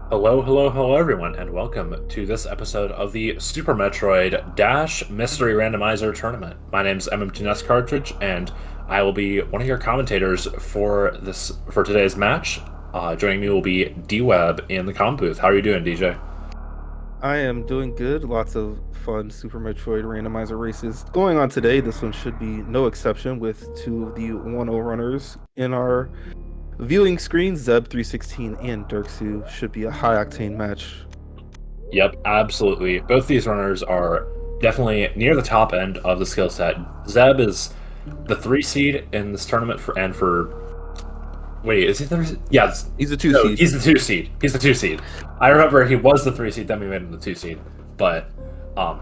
Hello, hello, hello, everyone, and welcome to this episode of the Super Metroid Dash Mystery Randomizer Tournament. My name is MM2NES Cartridge, and I will be one of your commentators for today's match. Joining me will be D-Web in the comm booth. How are you doing, DJ? I am doing good. Lots of fun Super Metroid randomizer races going on today. This one should be no exception with two of the 1-0 runners in our viewing screen. Zeb316 and derxu should be a high octane match. Yep, absolutely. Both these runners are definitely near the top end of the skill set. Zeb is the 3 seed in this tournament for wait, is he the? Yes. He's a two No, seed. he's the 2 seed. He's the 2 seed. I remember he was the 3 seed, then we made him the 2 seed. But, um,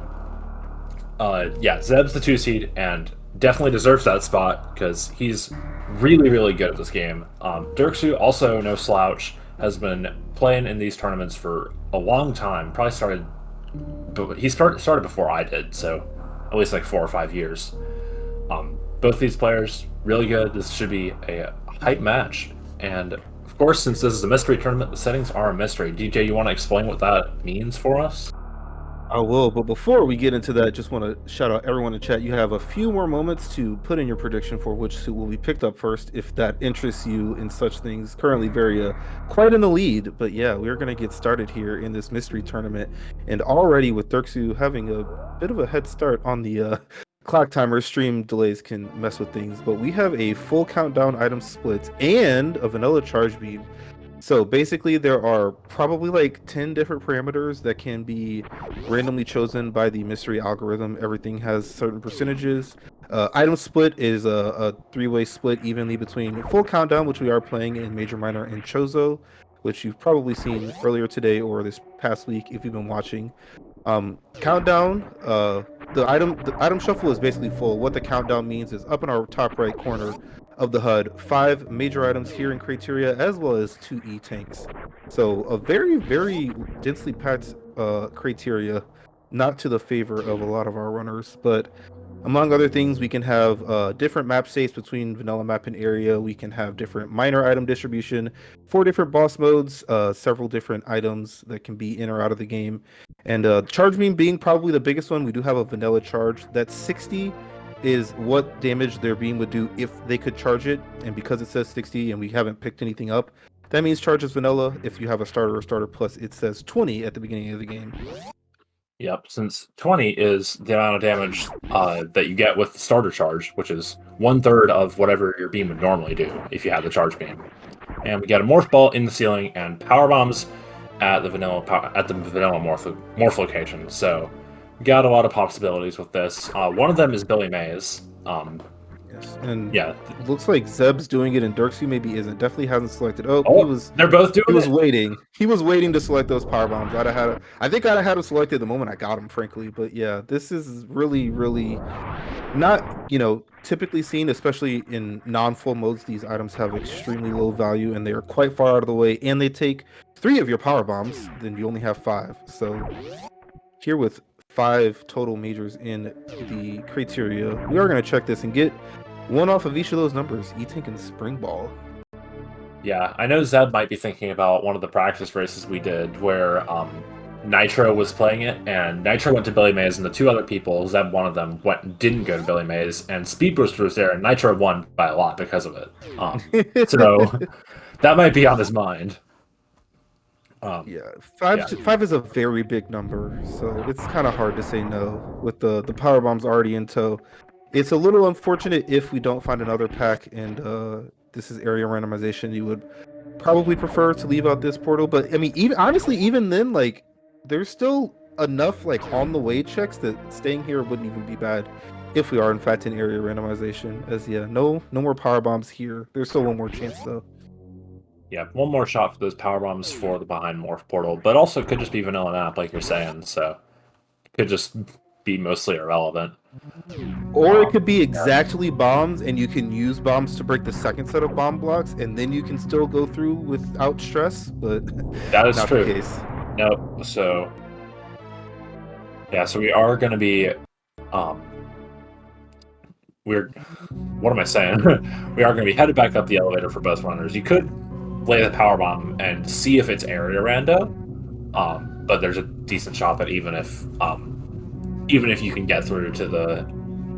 yeah, Zeb's the 2 seed and definitely deserves that spot because he's really, really good at this game. derxu, also no slouch, has been playing in these tournaments for a long time. Probably started, but he started before I did, so at least like 4 or 5 years. Both these players really good. This should be a hype match, and of course, since this is a mystery tournament, the settings are a mystery. DJ, you want to explain what that means for us? I will, but before we get into that, just want to shout out everyone in chat. You have a few more moments to put in your prediction for which suit will be picked up first, if that interests you in such things. Currently, very quite in the lead, but yeah, we're gonna get started here in this mystery tournament, and already with derxu having a bit of a head start on the clock timer, stream delays can mess with things. But we have a full countdown item split and a vanilla charge beam. So basically, there are probably like 10 different parameters that can be randomly chosen by the mystery algorithm. Everything has certain percentages. Item split is a three-way split evenly between full countdown, which we are playing in major, minor, and chozo, which you've probably seen earlier today or this past week if you've been watching. Countdown. The item shuffle is basically full. What the countdown means is up in our top right corner of the HUD, 5 major items here in criteria, as well as 2 E-tanks. So a very, very densely packed criteria, not to the favor of a lot of our runners, but among other things, we can have different map states between vanilla map and area. We can have different minor item distribution, 4 different boss modes, several different items that can be in or out of the game. And charge beam being probably the biggest one. We do have a vanilla charge. That 60 is what damage their beam would do if they could charge it. And because it says 60 and we haven't picked anything up, that means charge is vanilla. If you have a starter or starter plus, it says 20 at the beginning of the game. Yep, since 20 is the amount of damage that you get with the starter charge, which is 1/3 of whatever your beam would normally do if you had the charge beam. And we get a morph ball in the ceiling and power bombs at the vanilla morph location. So we got a lot of possibilities with this. One of them is Billy Mays. Yes, and Yeah. looks like Zeb's doing it, and derxu maybe isn't. Definitely hasn't selected. Oh, Oh, they're both he doing was it. waiting. He was waiting to select those power bombs. I think I'd have had him selected the moment I got him, frankly. But yeah, this is really, really not typically seen, especially in non-full modes. These items have extremely low value, and they are quite far out of the way. And they take 3 of your power bombs. Then you only have 5. So here with 5 total majors in the criteria, we are going to check this and get one off of each of those numbers, E-Tank and Spring Ball. Yeah, I know Zeb might be thinking about one of the practice races we did where Nitro was playing it, and Nitro went to Billy Mays, and the 2 other people, Zeb one of them, didn't go to Billy Mays, and Speed Booster was there, and Nitro won by a lot because of it. So that might be on his mind. Yeah, five Yeah. 5 is a very big number, so it's kind of hard to say no with the power bombs already in tow. It's a little unfortunate if we don't find another pack, and this is area randomization. You would probably prefer to leave out this portal, but I mean, even honestly, even then, like, there's still enough like on the way checks that staying here wouldn't even be bad if we are in fact in area randomization. As yeah, no more power bombs here. There's still one more chance though. Yeah, one more shot for those power bombs for the behind morph portal, but also could just be vanilla map, like you're saying, so could just be mostly irrelevant. Or it could be Yeah. exactly bombs, and you can use bombs to break the second set of bomb blocks, and then you can still go through without stress. But That is not true. the case. Nope. So yeah, so we are going to be um we're what am I saying? We are going to be headed back up the elevator for both runners. You could lay the power bomb and see if it's area rando. But there's a decent shot that even if you can get through to the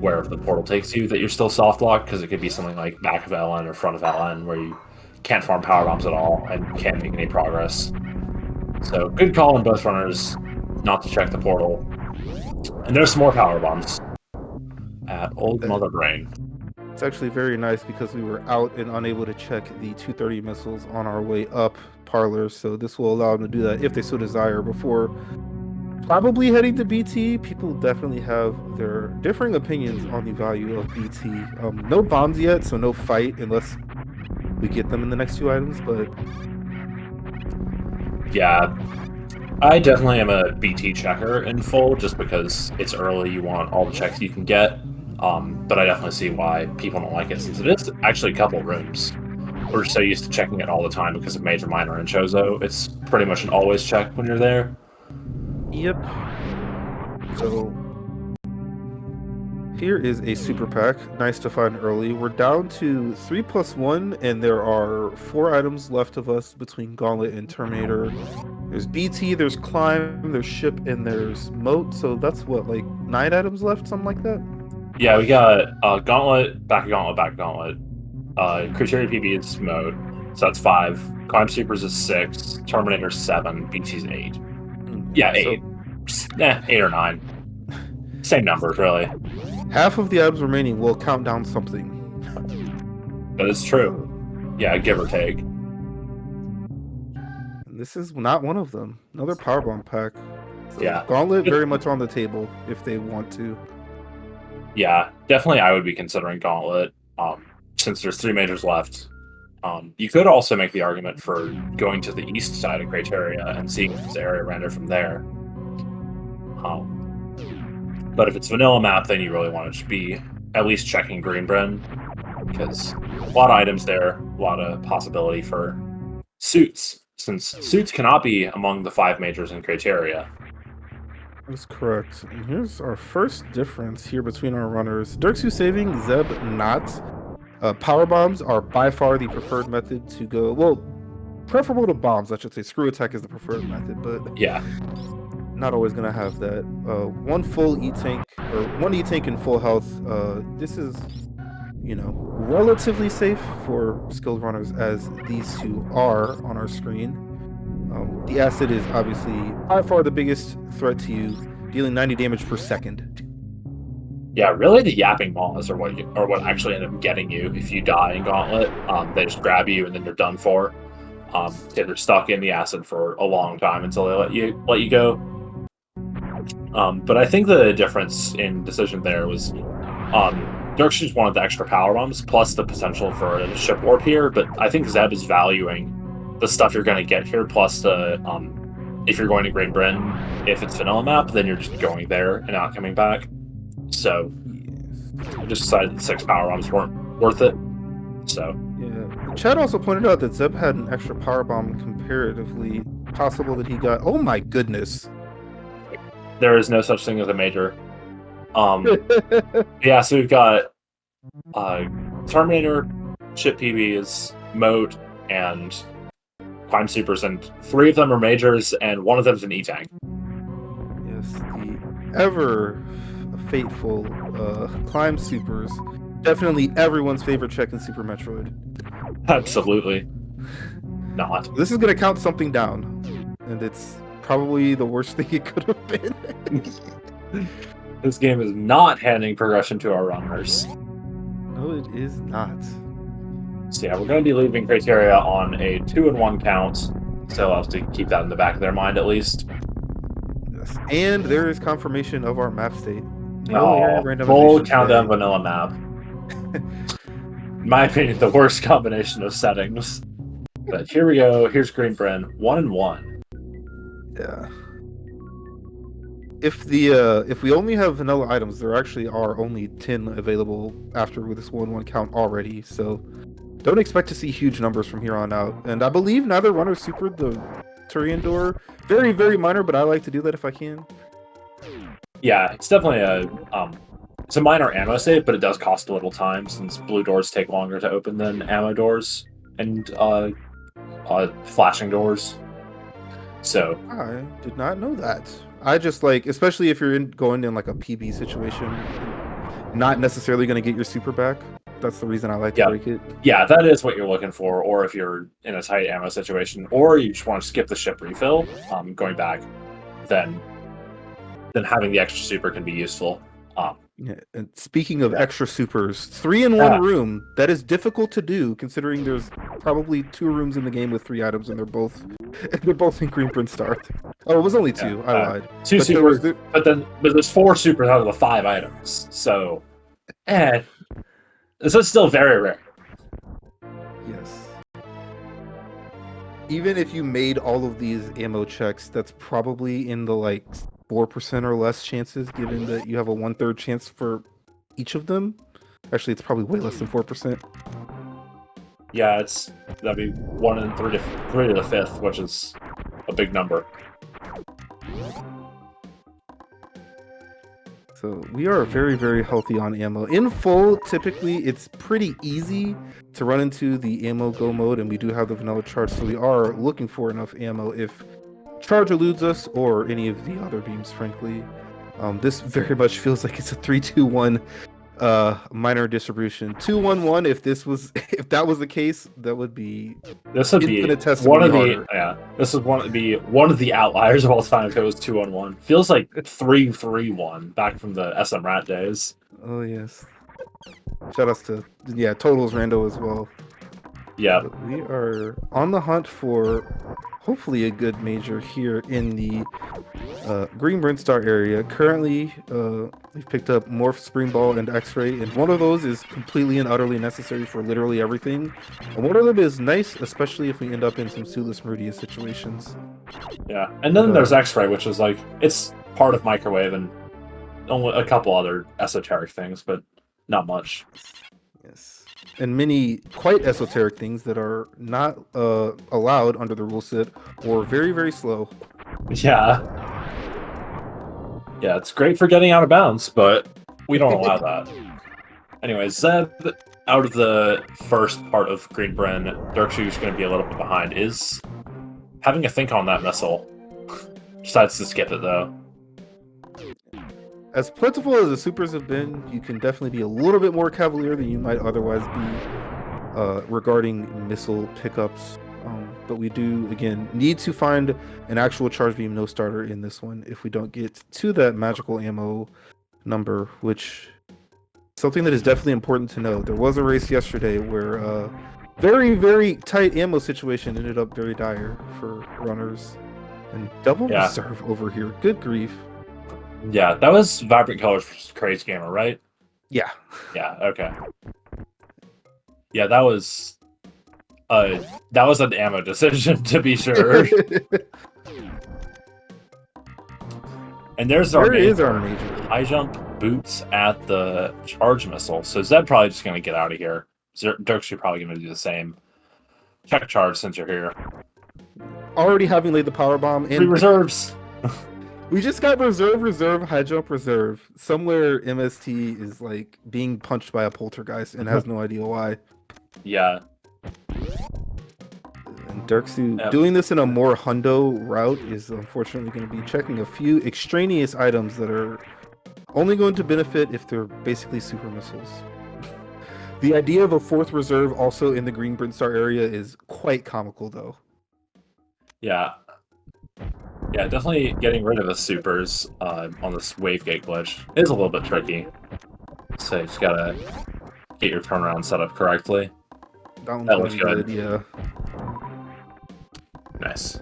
wherever the portal takes you, that you're still soft locked, because it could be something like back of LN or front of LN where you can't farm power bombs at all and can't make any progress. So good call on both runners not to check the portal. And there's some more power bombs at Old Mother Brain. It's actually very nice because we were out and unable to check the 230 missiles on our way up Parlor, so this will allow them to do that if they so desire before probably heading to BT. People definitely have their differing opinions on the value of BT. No bombs yet, so no fight unless we get them in the next 2 items, but yeah, I definitely am a BT checker in full just because it's early, you want all the checks you can get. But I definitely see why people don't like it, since it is actually a couple rooms. We're so used to checking it all the time because of Major, Minor, and Chozo. It's pretty much an always check when you're there. Yep. So here is a super pack. Nice to find early. We're down to 3+1, and there are 4 items left of us between Gauntlet and Terminator. There's BT, there's Climb, there's Ship, and there's Moat. So that's what, like 9 items left, something like that? Yeah, we got Gauntlet, back of Gauntlet, back of Gauntlet. Criteria PB is Moat, so that's 5. Climb Supers is 6. Terminator 7. BT's 8. Yeah, 8. So, 8 or 9. Same numbers, really. Half of the items remaining will count down something. But it's true. Yeah, give or take. And this is not one of them. Another powerbomb pack. So Yeah. Gauntlet very much on the table if they want to. Yeah, definitely I would be considering Gauntlet, since there's 3 majors left. You could also make the argument for going to the east side of Criteria and seeing if it's area render from there. But if it's vanilla map, then you really want to be at least checking Greenbren, because a lot of items there, a lot of possibility for suits, since suits cannot be among the 5 majors in Criteria. That's correct. And here's our first difference here between our runners. derxu saving, Zeb not. Power bombs are by far the preferred method to go. Well, preferable to bombs, I should say. Screw attack is the preferred method, but Yeah. not always gonna have that. 1 full E-tank, or 1 E-tank in full health. This is, relatively safe for skilled runners, as these 2 are on our screen. The acid is obviously by far the biggest threat to you, dealing 90 damage per second. Yeah, really the yapping maws are what actually end up getting you if you die in Gauntlet. They just grab you and then you're done for. They're stuck in the acid for a long time until they let you go. But I think the difference in decision there was derxu just wanted the extra power bombs plus the potential for a ship warp here, but I think Zeb is valuing the stuff you're going to get here, plus the if you're going to Green Britain, if it's vanilla map, then you're just going there and not coming back. So I just decided that 6 power bombs weren't worth it. So yeah, Chad also pointed out that Zeb had an extra power bomb comparatively. Possible that he got. Oh my goodness! There is no such thing as a major. Yeah, so we've got Terminator, Ship PBs, Moat, and Climb Supers, and 3 of them are majors, and 1 of them is an E-tank. Yes, the ever fateful Climb Supers. Definitely everyone's favorite check in Super Metroid. Absolutely not. This is going to count something down, and it's probably the worst thing it could have been. This game is not handing progression to our runners. No, it is not. So yeah, we're going to be leaving Criteria on a 2-1 count, so I'll have to keep that in the back of their mind at least. Yes, and there is confirmation of our map state. Full countdown vanilla map. In my opinion, the worst combination of settings. But here we go. Here's Green Bren, 1-1. Yeah. If we only have vanilla items, there actually are only 10 available after this 1-1 count already. So don't expect to see huge numbers from here on out. And I believe neither runner supered the Turian door. Very, very minor, but I like to do that if I can. Yeah, it's definitely it's a minor ammo save, but it does cost a little time since blue doors take longer to open than ammo doors. And flashing doors. So I did not know that. I just like, especially if you're going in like a PB situation, not necessarily going to get your super back. That's the reason I like to break it. Yeah, that is what you're looking for. Or if you're in a tight ammo situation, or you just want to skip the ship refill, going back, then having the extra super can be useful. Yeah, and speaking of extra supers, 3 in 1 room, that is difficult to do considering there's probably 2 rooms in the game with 3 items and they're both in Green Print Star. Oh, it was only 2. I lied. 2 supers, but there's 4 supers out of the 5 items. So, this is still very rare. Yes. Even if you made all of these ammo checks, that's probably in the like 4% or less chances, given that you have a 1/3 chance for each of them. Actually, it's probably way less than 4%. Yeah, that'd be 1 in 3 to the 5th, which is a big number. So we are very, very healthy on ammo. In full, typically it's pretty easy to run into the ammo go mode, and we do have the vanilla charge, so we are looking for enough ammo if charge eludes us or any of the other beams, frankly. This very much feels like it's a 3-2-1 minor distribution. 2-1-1, if that was the case, that would be one of the outliers of all time if it was 2-1-1. Feels like 3-3-1 back from the SM Rat days. Oh yes. Shout outs to Totals Rando as well. Yeah. But we are on the hunt for hopefully a good major here in the Green Brintstar area. Currently, we've picked up Morph, Spring Ball, and X-Ray, and one of those is completely and utterly necessary for literally everything. And one of them is nice, especially if we end up in some Sueless Meridia situations. Yeah, and then there's X-Ray, which is like, it's part of Microwave and only a couple other esoteric things, but not much. Yes. And many quite esoteric things that are not allowed under the rule set or very, very slow. Yeah. Yeah, it's great for getting out of bounds, but we don't allow that. Anyway, Zeb, out of the first part of Green Bryn, derxu's going to be a little bit behind, is having a think on that missile. Decides to skip it, though. As plentiful as the supers have been, you can definitely be a little bit more cavalier than you might otherwise be regarding missile pickups. But we do, again, need to find an actual charge beam no starter in this one if we don't get to that magical ammo number, which is something that is definitely important to know. There was a race yesterday where very, very tight ammo situation ended up very dire for runners. And double reserve over here. Good grief. Yeah, that was Vibrant Colors versus Crazy Gamer, right? Yeah. Yeah, okay. Yeah, that was an ammo decision, to be sure. And there's our major. High jump boots at the charge missile. So Zeb probably just going to get out of here. derxu probably going to do the same. Check charge since you're here. Already having laid the power bomb in. 3 reserves. We just got reserve, high jump reserve. Somewhere MST is like being punched by a poltergeist and has no idea why. Yeah. And derxu doing this in a more hundo route is unfortunately going to be checking a few extraneous items that are only going to benefit if they're basically super missiles. The idea of a 4th reserve also in the Green Brintstar area is quite comical, though. Yeah. Yeah, definitely getting rid of the supers on this wave gate glitch is a little bit tricky. So you just gotta get your turnaround set up correctly. That looks good. Yeah. Nice.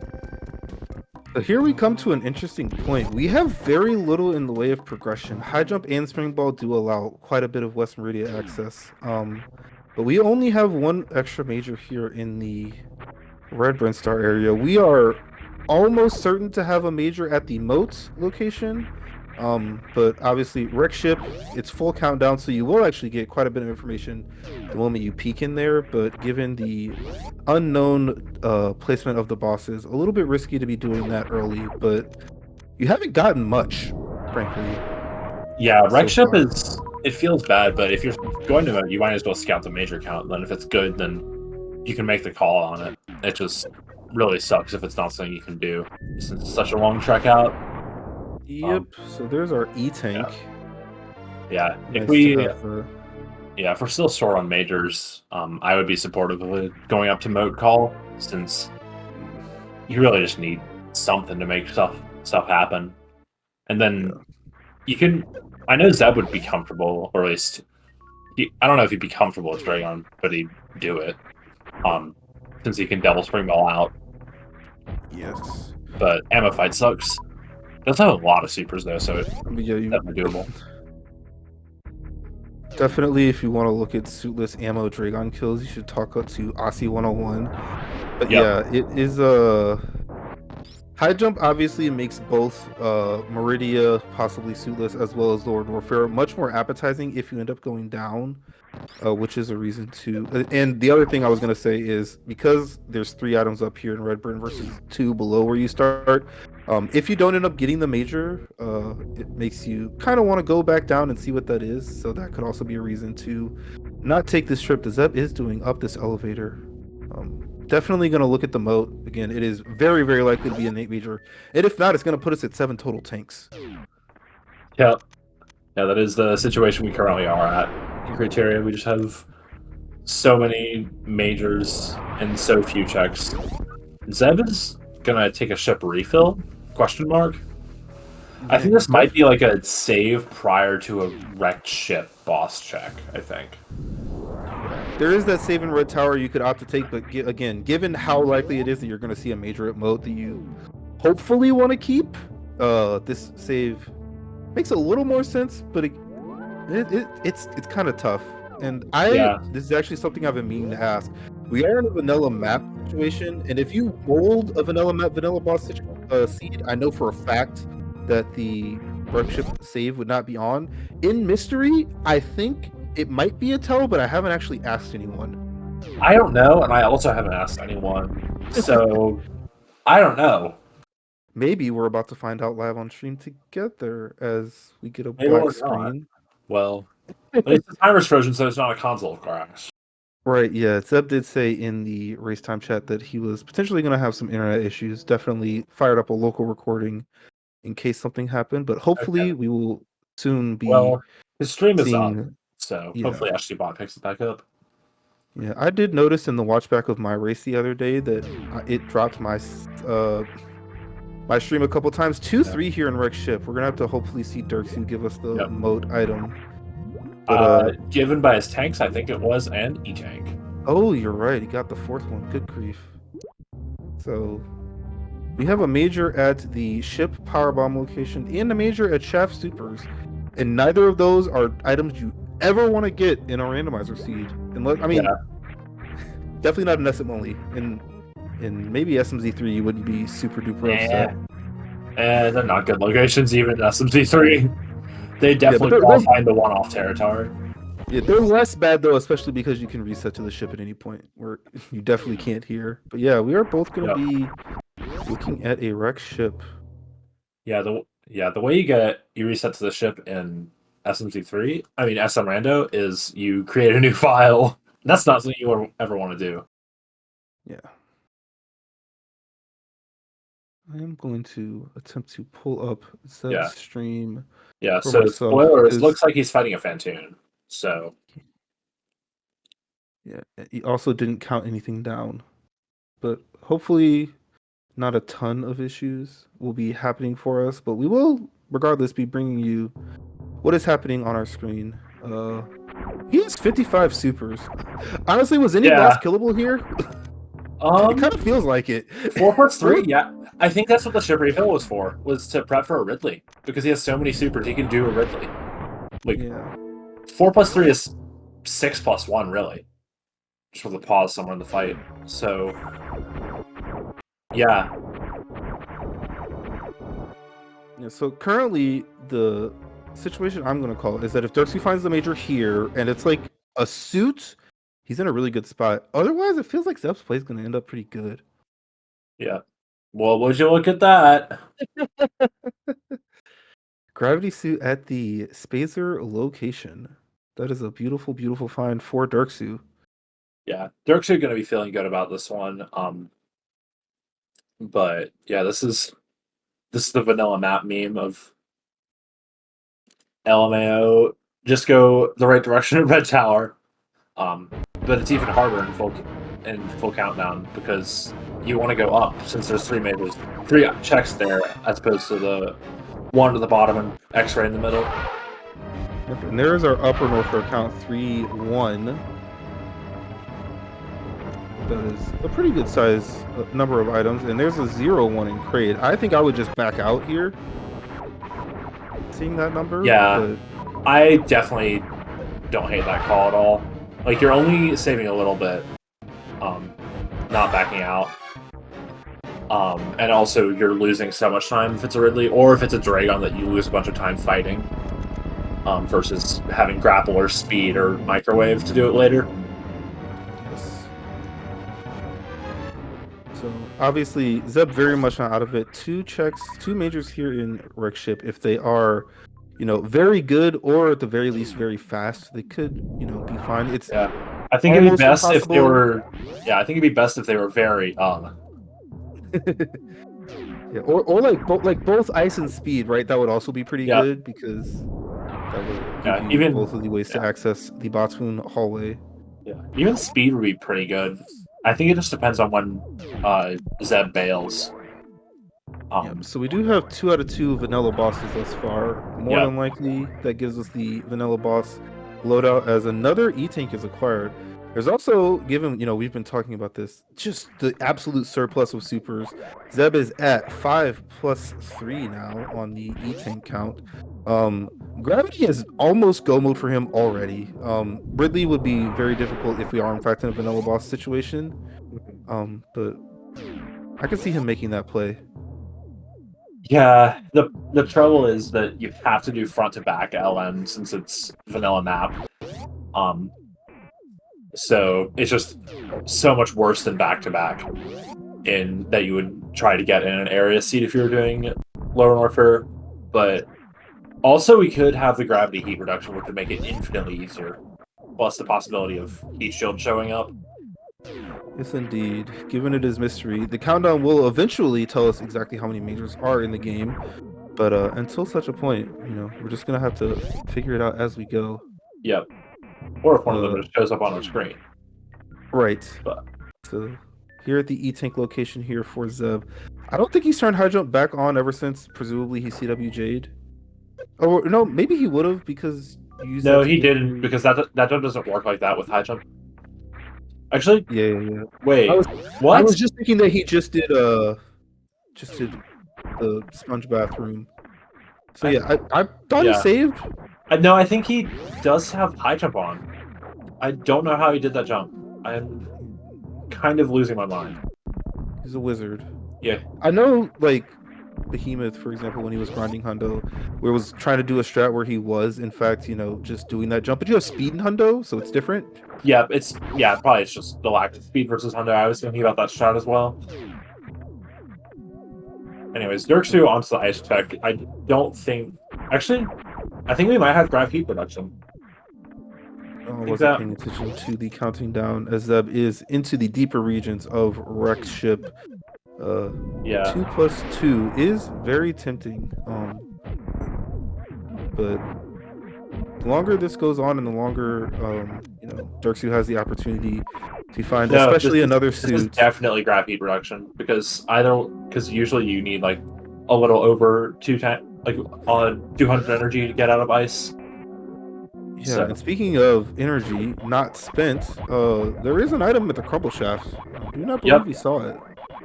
So here we come to an interesting point. We have very little in the way of progression. High jump and spring ball do allow quite a bit of West Meridia access. But we only have 1 extra major here in the Red Brintstar area. We are almost certain to have a major at the Moat location, but obviously wreck ship, it's full countdown, so you will actually get quite a bit of information the moment you peek in there, but given the unknown placement of the bosses, a little bit risky to be doing that early, but you haven't gotten much, frankly. Yeah, wreck ship it feels bad, but if you're going to it, you might as well scout the major count, and then if it's good, then you can make the call on it. it just really sucks if it's not something you can do since it's such a long trek out. Yep. So there's our E Yeah. tank. Yeah, Nice to have. if we're still short on majors, I would be supportive of it going up to moat call since you really just need something to make stuff happen, and then you can. I know Zeb would be comfortable, or at least I don't know if he'd be comfortable with Dragon, but he'd do it. Since he can double spring ball out, Yes. but ammo fight sucks. Does have a lot of supers though, so it's I mean, yeah, definitely doable. definitely, if you want to look at suitless ammo Dragon kills, you should talk to Aussie 101. But Yep. yeah, it is high jump obviously makes both Meridia, possibly suitless, as well as Lord Warfare much more appetizing if you end up going down, which is a reason to. And the other thing I was gonna say is because there's 3 items up here in Redburn versus 2 below where you start. If you don't end up getting the major, it makes you kind of want to go back down and see what that is. So that could also be a reason to not take this trip. The Zeb is doing up this elevator. Definitely going to look at the moat again. It is very, very likely to be an 8 major, and if not, it's going to put us at 7 total tanks. Yep. Yeah, that is the situation we currently are at. In criteria, we just have so many majors and so few checks. Zeb is gonna take a ship refill? Question mark. I think this might be like a save prior to a wrecked ship boss check. I think. There is that save in Red Tower you could opt to take, but again, given how likely it is that you're going to see a major at moat that you hopefully want to keep, this save makes a little more sense, but it's kind of tough. And this is actually something I've been meaning to ask. We are in a vanilla map situation, and if you rolled a vanilla map, vanilla boss seed, I know for a fact that the ship save would not be on. In mystery, I think it might be a tell, but I haven't actually asked anyone. I don't know, and I also haven't asked anyone, so I don't know. Maybe we're about to find out live on stream together as we get a black screen. Well, at least the timer's frozen, so it's not a console crash. Right, yeah. Zeb did say in the race time chat that he was potentially going to have some internet issues. Definitely fired up a local recording in case something happened, but hopefully we will soon be. Well, his stream is up, seeing, so hopefully Ashley Bot picks it back up. Yeah, I did notice in the watchback of my race the other day that it dropped my my stream a couple times. 2-3 here in Rex Ship. We're gonna have to hopefully see derxu give us the moat item. But, given by his tanks, I think it was an E-tank. Oh, you're right. He got the 4th one. Good grief. So we have a major at the ship powerbomb location and a major at Shaft Supers, and neither of those are items you ever want to get in a randomizer seed. Definitely not in SM-only. In maybe SMZ3, you wouldn't be super duper upset. And they're not good locations, even SMZ3. They definitely qualify in the one-off territory. Yeah, they're less bad though, especially because you can reset to the ship at any point where you definitely can't hear. But yeah, we are both going to be looking at a wrecked ship. Yeah, the way you reset to the ship in SMZ3, I mean SM Rando, is you create a new file. That's not something you ever want to do. Yeah. I am going to attempt to pull up Zeb's stream. Yeah, so spoilers, looks like he's fighting a Fantoon. So yeah, he also didn't count anything down. But hopefully not a ton of issues will be happening for us, but we will regardless be bringing you what is happening on our screen. He has 55 supers. Honestly, was any boss killable here? It kind of feels like it. 4+3, yeah. I think that's what the ship refill was for, was to prep for a Ridley. Because he has so many supers, he can do a Ridley. 4+3 is 6+1, really. Just with a pause somewhere in the fight. So, yeah. So currently, the situation I'm going to call is that if derxu finds the major here, and it's like a suit, he's in a really good spot. Otherwise, it feels like Zeb's play is going to end up pretty good. Yeah. Well, would you look at that? Gravity suit at the Spacer location. That is a beautiful, beautiful find for derxu. Yeah, derxu going to be feeling good about this one. But yeah, this is the vanilla map meme of LMAO. Just go the right direction at Red Tower. But it's even harder in full countdown because you want to go up since there's three checks there as opposed to the one at the bottom and X-ray in the middle. Yep, and there's our upper north door count 3-1. That is a pretty good size number of items, and there's a 0-1 in crate. I think I would just back out here, seeing that number. Yeah, I definitely don't hate that call at all. Like, you're only saving a little bit, not backing out. And also, you're losing so much time if it's a Ridley, or if it's a Dragon that you lose a bunch of time fighting, versus having grapple or speed or microwave to do it later. Yes. So, obviously, Zeb very much not out of it. Two majors here in Wreck Ship. If they are, very good, or at the very least very fast, they could, be fine. It's I think it'd be best if they impossible. were. Yeah, I think it'd be best if they were very. Yeah, or like both ice and speed, right? That would also be pretty good because that would give you even both of the ways to access the Botswoon hallway. Yeah, even speed would be pretty good. I think it just depends on when Zeb bails. So we do have 2 out of 2 vanilla bosses thus far. More than likely, that gives us the vanilla boss loadout as another E-Tank is acquired. There's also, given, we've been talking about this, just the absolute surplus of supers. Zeb is at 5+3 now on the E-Tank count. Gravity is almost go mode for him already. Ridley would be very difficult if we are in fact in a vanilla boss situation. But I can see him making that play. Yeah, the trouble is that you have to do front to back LN since it's vanilla map. So it's just so much worse than back to back in that you would try to get in an area seat if you were doing lower warfare. But also we could have the gravity heat reduction, which would make it infinitely easier. Plus the possibility of heat shield showing up. Yes, indeed. Given it is mystery, the countdown will eventually tell us exactly how many majors are in the game. But until such a point, we're just gonna have to figure it out as we go. Yep. Or if one of them just shows up on our screen. Right. But so here at the E-Tank location here for Zeb, I don't think he's turned high jump back on ever since presumably he CWJ'd. Oh no, maybe he would have because no, he didn't because that jump doesn't work like that with high jump. Actually, yeah. Wait, what? I was just thinking that he just did the sponge bathroom. So I thought he saved. No, I think he does have high jump on. I don't know how he did that jump. I'm kind of losing my mind. He's a wizard. Yeah. I know, like, Behemoth, for example, when he was grinding Hundo, where it was trying to do a strat where he was, in fact, just doing that jump. But you have speed in Hundo, so it's different. Yeah, probably it's just the lack of speed versus Hundo. I was thinking about that strat as well. Anyways, derxu onto the ice tech. I don't think... Actually, I think we might have grav heat reduction. I wasn't paying attention to the counting down as Zeb is into the deeper regions of Wreck Ship. 2+2 is very tempting. But the longer this goes on and the longer derxu has the opportunity to find especially another suit. This is definitely grav heat reduction because usually you need like a little over 200 energy to get out of ice. Yeah, and speaking of energy not spent, there is an item at the crumble shaft. I do not believe he saw it.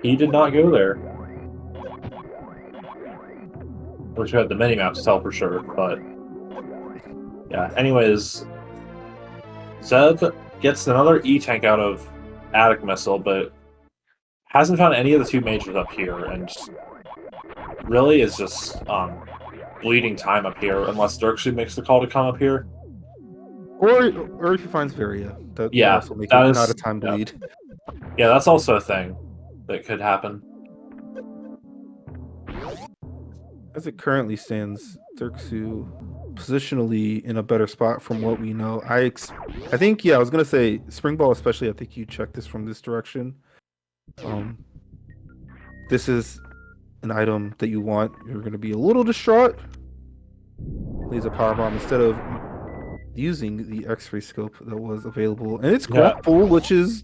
He did not go there. Which we had the mini-map to tell for sure, but... Yeah, anyways... Zeb gets another E-Tank out of Attic Missile, but hasn't found any of the 2 majors up here, and really is just bleeding time up here, unless derxu makes the call to come up here. Or if he finds Varia. That also make it not a time bleed. Yeah, that's also a thing that could happen. As it currently stands, derxu positionally in a better spot from what we know. I think, yeah, I was gonna say spring ball especially. I think you check this from this direction. This is an item that you want. You're gonna be a little distraught. Leaves a power bomb instead of using the X-ray scope that was available, and it's Yeah. grapple, which is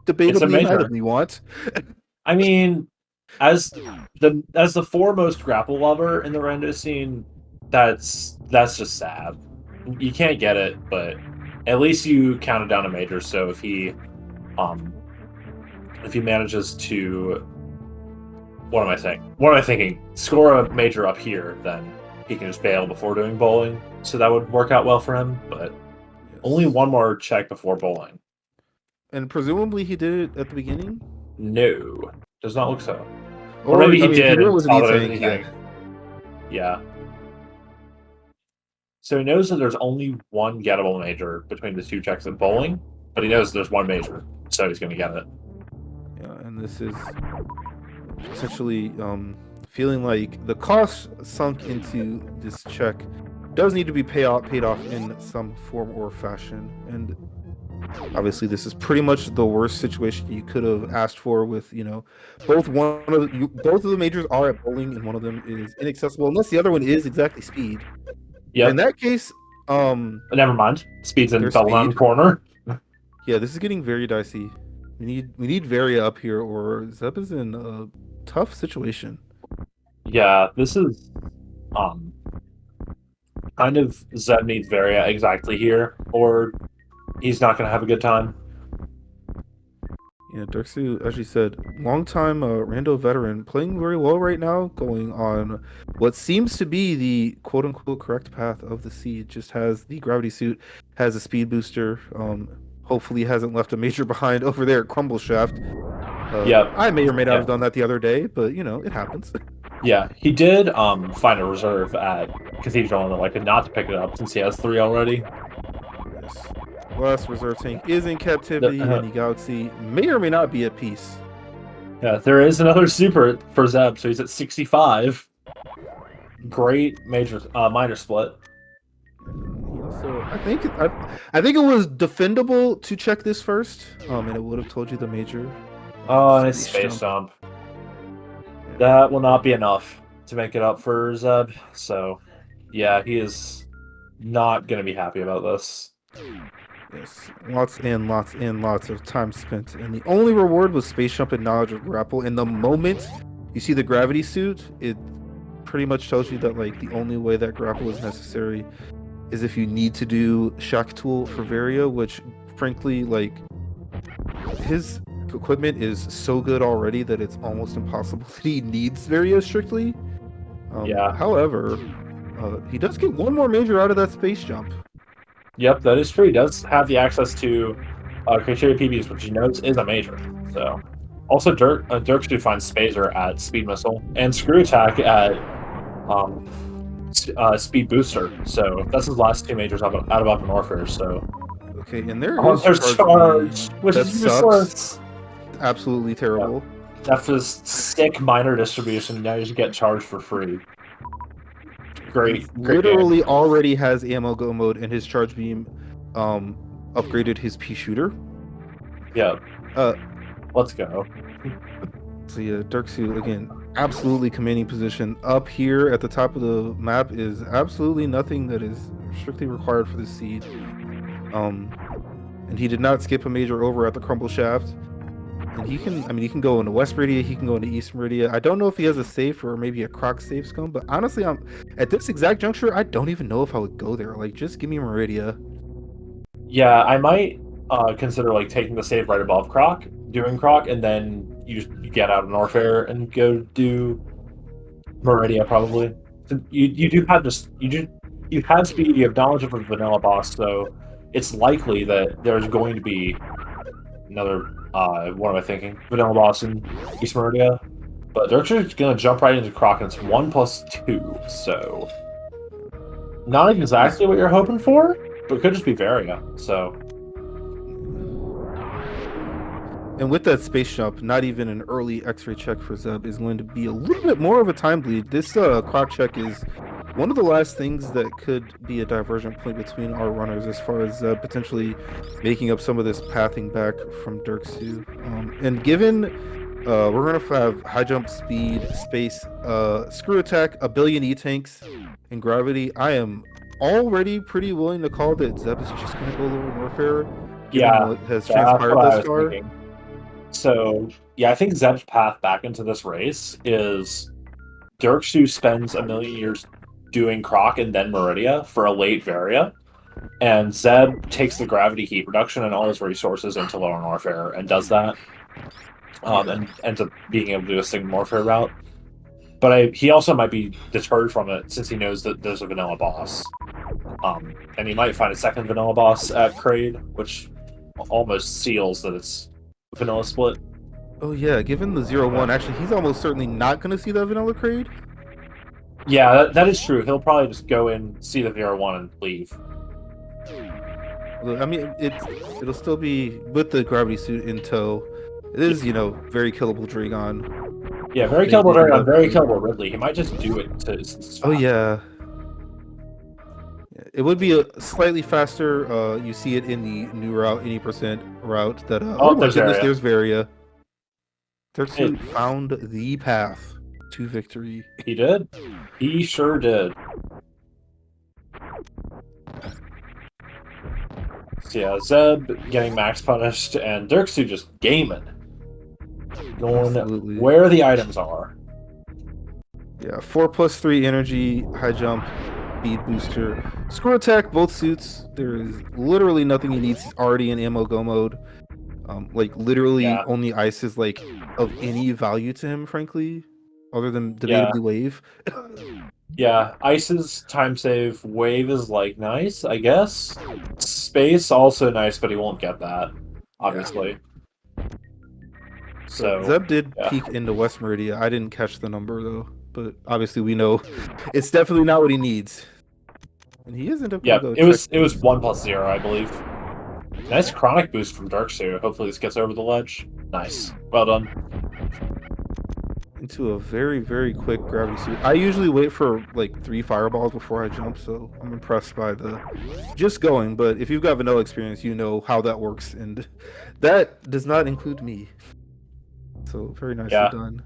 debatably an major. item you want. I mean, as the foremost grapple lover in the rando scene, that's just sad. You can't get it, but at least you counted down a major. So if he manages to, what am I saying? What am I thinking? Score a major up here, then he can just bail before doing bowling. So that would work out well for him. But only one more check before bowling. And presumably he did it at the beginning? No, does not look so. Or maybe he I mean, did. It And was saw that anything. anything. Yeah. So he knows that there's only one gettable major between the two checks at bowling, but he knows there's one major, so he's going to get it. Yeah, and this is potentially feeling like the cost sunk into this check does need to be paid off in some form or fashion. And obviously, this is pretty much the worst situation you could have asked for. With both of the majors are at bowling, and one of them is inaccessible, unless the other one is exactly speed. Yeah. In that case, never mind. Speed's in there's double down speed. corner. Yeah, this is getting very dicey. We need Varia up here, or Zeb is in a tough situation. Yeah, this is kind of Zeb needs Varia exactly here, or he's not going to have a good time. Yeah, derxu, as you said, long-time rando veteran, playing very well right now, going on what seems to be the quote-unquote correct path of the seed. Just has the gravity suit, has a speed booster. Hopefully hasn't left a major behind over there at Crumble Shaft. Yeah, I may or may not have done that the other day, but it happens. Yeah, he did find a reserve at Cathedral and elected not to pick it up since he has 3 already. Yes. Last reserve tank is in captivity, and Galaxy may or may not be at peace. Yeah, there is another super for Zeb, so he's at 65. Great major minor split. So I think it was defendable to check this first, and it would have told you the major. Oh, and it's space jump. That will not be enough to make it up for Zeb. So, yeah, he is not going to be happy about this. Yes, lots and lots of time spent, and the only reward was space jump and knowledge of grapple. And the moment you see the gravity suit, it pretty much tells you that the only way that grapple is necessary is if you need to do shock tool for Varia, which frankly his equipment is so good already that it's almost impossible that he needs Varia strictly. Yeah. However, he does get one more major out of that space jump. Yep, that is true. He does have the access to criteria PBs, which he knows is a major. So, also derxu finds Spazer at Speed Missile and Screw Attack at Speed Booster. So that's his last 2 majors out of Up and Warfare. So okay, and there's charge, which is useless. Absolutely terrible. Yeah. After this sick minor distribution, now you just get charged for free. Great. Literally game. already has ammo go mode, and his charge beam upgraded his P shooter. Yeah. Let's go. So yeah, derxu again, absolutely commanding position. Up here at the top of the map is absolutely nothing that is strictly required for the seed. And he did not skip a major over at the Crumble Shaft. And he can go into West Meridia, he can go into East Meridia. I don't know if he has a safe or maybe a Croc safe scum, but honestly, at this exact juncture, I don't even know if I would go there. Just give me Meridia. Yeah, I might consider taking the save right above Croc, doing Croc, and then you get out of Norfair and go do Meridia probably. You have speed, you have knowledge of a vanilla boss, so it's likely that there's going to be another what am I thinking? Vanilla boss in East Meridia. But they're actually gonna jump right into Croc, and it's 1+2, so not exactly what you're hoping for, but it could just be Varia, so. And with that space jump, not even an early X-ray check for Zeb is going to be a little bit more of a time bleed. This Croc check is One of the last things that could be a divergent point between our runners, as far as potentially making up some of this pathing back from derxu, and given we're gonna have high jump, speed, space, screw attack, a billion e-tanks, and gravity, I am already pretty willing to call that Zeb is just gonna go Lord Warfare, given Yeah, what has that's transpired what I thus was far. thinking. So yeah, I think Zeb's path back into this race is derxu spends a million years doing Croc and then Meridia for a late Varia, and Zeb takes the gravity heat reduction and all his resources into Lower Warfare and does that, Yeah. and ends up being able to do a Signal Warfare route. But he also might be deterred from it since he knows that there's a vanilla boss. And he might find a second vanilla boss at Kraid, which almost seals that it's vanilla split. Oh yeah, given the 0-1, actually he's almost certainly not gonna see that vanilla crate. Yeah, that is true. He'll probably just go in, see the VR1, and leave. I mean, it'll still be with the gravity suit in tow. It is, you know, very killable Dragon. Yeah, very They killable did Dragon, very definitely. killable Ridley. He might just do it to since Oh yeah. It would be a slightly faster. You see it in the new route, 80% route. That oh Oh, my there's goodness, Area. there's Varia. It, derxu found the path to victory. he did. He sure did. So yeah, Zeb getting max punished, and derxu just gaming. Going Absolutely. where the items are. Yeah, 4+3 energy, high jump, speed booster, screw attack, both suits. There is literally nothing he needs. He's already in ammo go mode. Like literally Yeah. only ice is like of any value to him, frankly, other than Yeah. debatably wave. Yeah, Ice's time save wave is like nice, I guess. Space also nice, but he won't get that, obviously. So So Zeb did yeah. peek into West Meridia. I didn't catch the number though, but obviously we know it's definitely not what he needs. And he is end up gonna Yeah, go it was check this 1+0, I believe. Nice chronic boost from derxu. Hopefully this gets over the ledge. Nice. Well done. into a very, very quick gravity suit. I usually wait for like 3 fireballs before I jump, so I'm impressed by the just going. But if you've got vanilla experience, you know how that works, and that does not include me. So very nicely Yeah. done.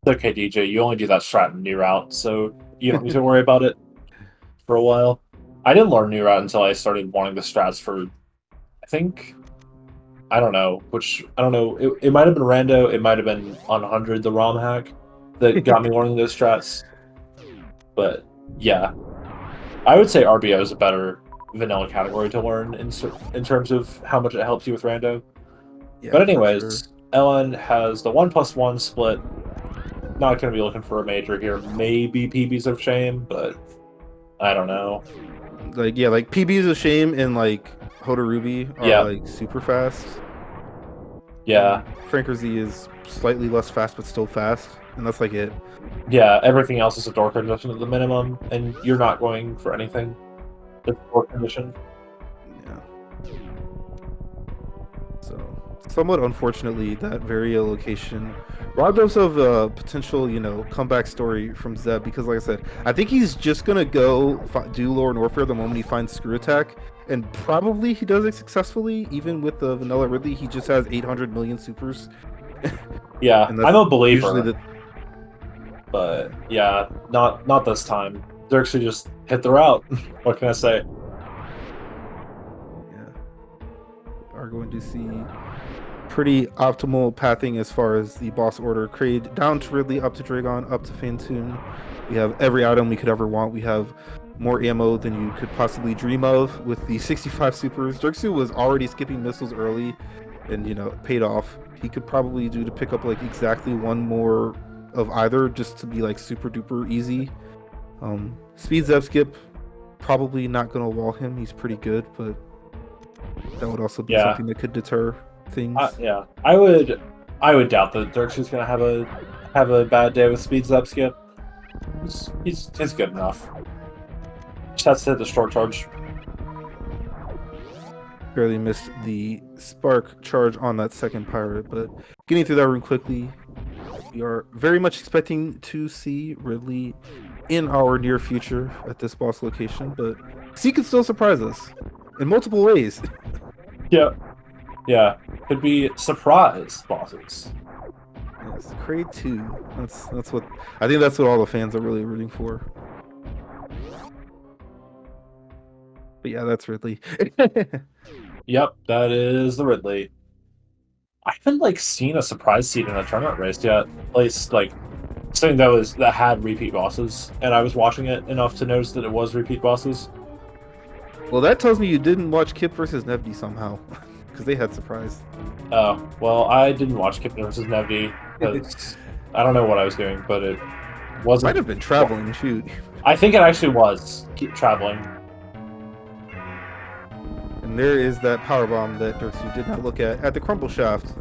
It's okay, DJ. You only do that strat in new route, so you don't need to worry about it for a while. I didn't learn new route until I started wanting the strats for, I think, I don't know. It might have been Rando. It might have been on 100, the ROM hack, that got me learning those strats. But yeah, I would say RBO is a better vanilla category to learn in terms of how much it helps you with Rando. Yeah, But for anyways, sure. Ellen has the 1+1 split. Not going to be looking for a major here. Maybe PBs of Shame, but I don't know. Like yeah, like PB's a shame and like Hoda Ruby are Yeah. like super fast. Yeah. Franker Z is slightly less fast but still fast, and that's like it. Yeah, everything else is a door condition at the minimum, and you're not going for anything. The door condition. Yeah. So somewhat unfortunately, that Varia location robbed us of a potential, you know, comeback story from Zeb, because like I said, I think he's just gonna go do Lower Warfare the moment he finds Screw Attack, and probably he does it successfully. Even with the Vanilla Ridley, he just has 800 million supers. Yeah, And that's I'm a believer, usually the but yeah, not this time. derxu just hit the route. What can I say? yeah, are going to see pretty optimal pathing as far as the boss order. Kraid down to Ridley, up to Dragon, up to Fantoon. We have every item we could ever want. We have more ammo than you could possibly dream of with the 65 supers. derxu was already skipping missiles early, and you know, paid off. He could probably do to pick up like exactly one more of either just to be like super duper easy. Speed Zeb skip, probably not gonna wall him. He's pretty good, but that would also be Yeah. something that could deter things. Yeah, I would doubt that derxu's gonna have a bad day with speed up skip. He's good enough. Just has to hit the short charge. Barely missed the spark charge on that second pirate, but getting through that room quickly. We are very much expecting to see Ridley in our near future at this boss location, but he can still surprise us in multiple ways. Yeah. Yeah. Could be surprise bosses. Yes, Kraid 2. That's what I think that's what all the fans are really rooting for. But yeah, that's Ridley. Yep, that is the Ridley. I haven't like seen a surprise seed in a tournament race yet. At least like something that had repeat bosses, and I was watching it enough to notice that it was repeat bosses. Well, that tells me you didn't watch Kip versus Nevdi somehow, because they had surprise. Oh, well, I didn't watch Kip versus Nevdi because I don't know what I was doing, but it wasn't. Might have been traveling. Shoot. I think it actually was traveling. And there is that power bomb that derxu did not look at the crumple shaft.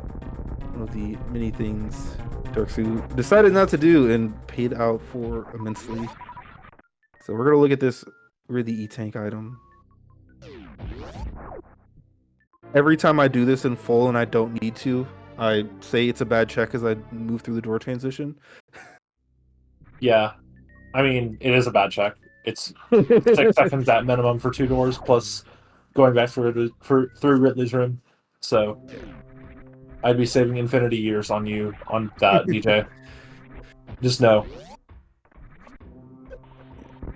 One of the many things derxu decided not to do and paid out for immensely. So we're gonna look at this really E-tank item. Every time I do this in full and I don't need to, I say it's a bad check as I move through the door transition. Yeah, I mean it is a bad check. It's 6 seconds at minimum for 2 doors plus going back through Ridley's room. So I'd be saving infinity years on you on that, DJ. Just know.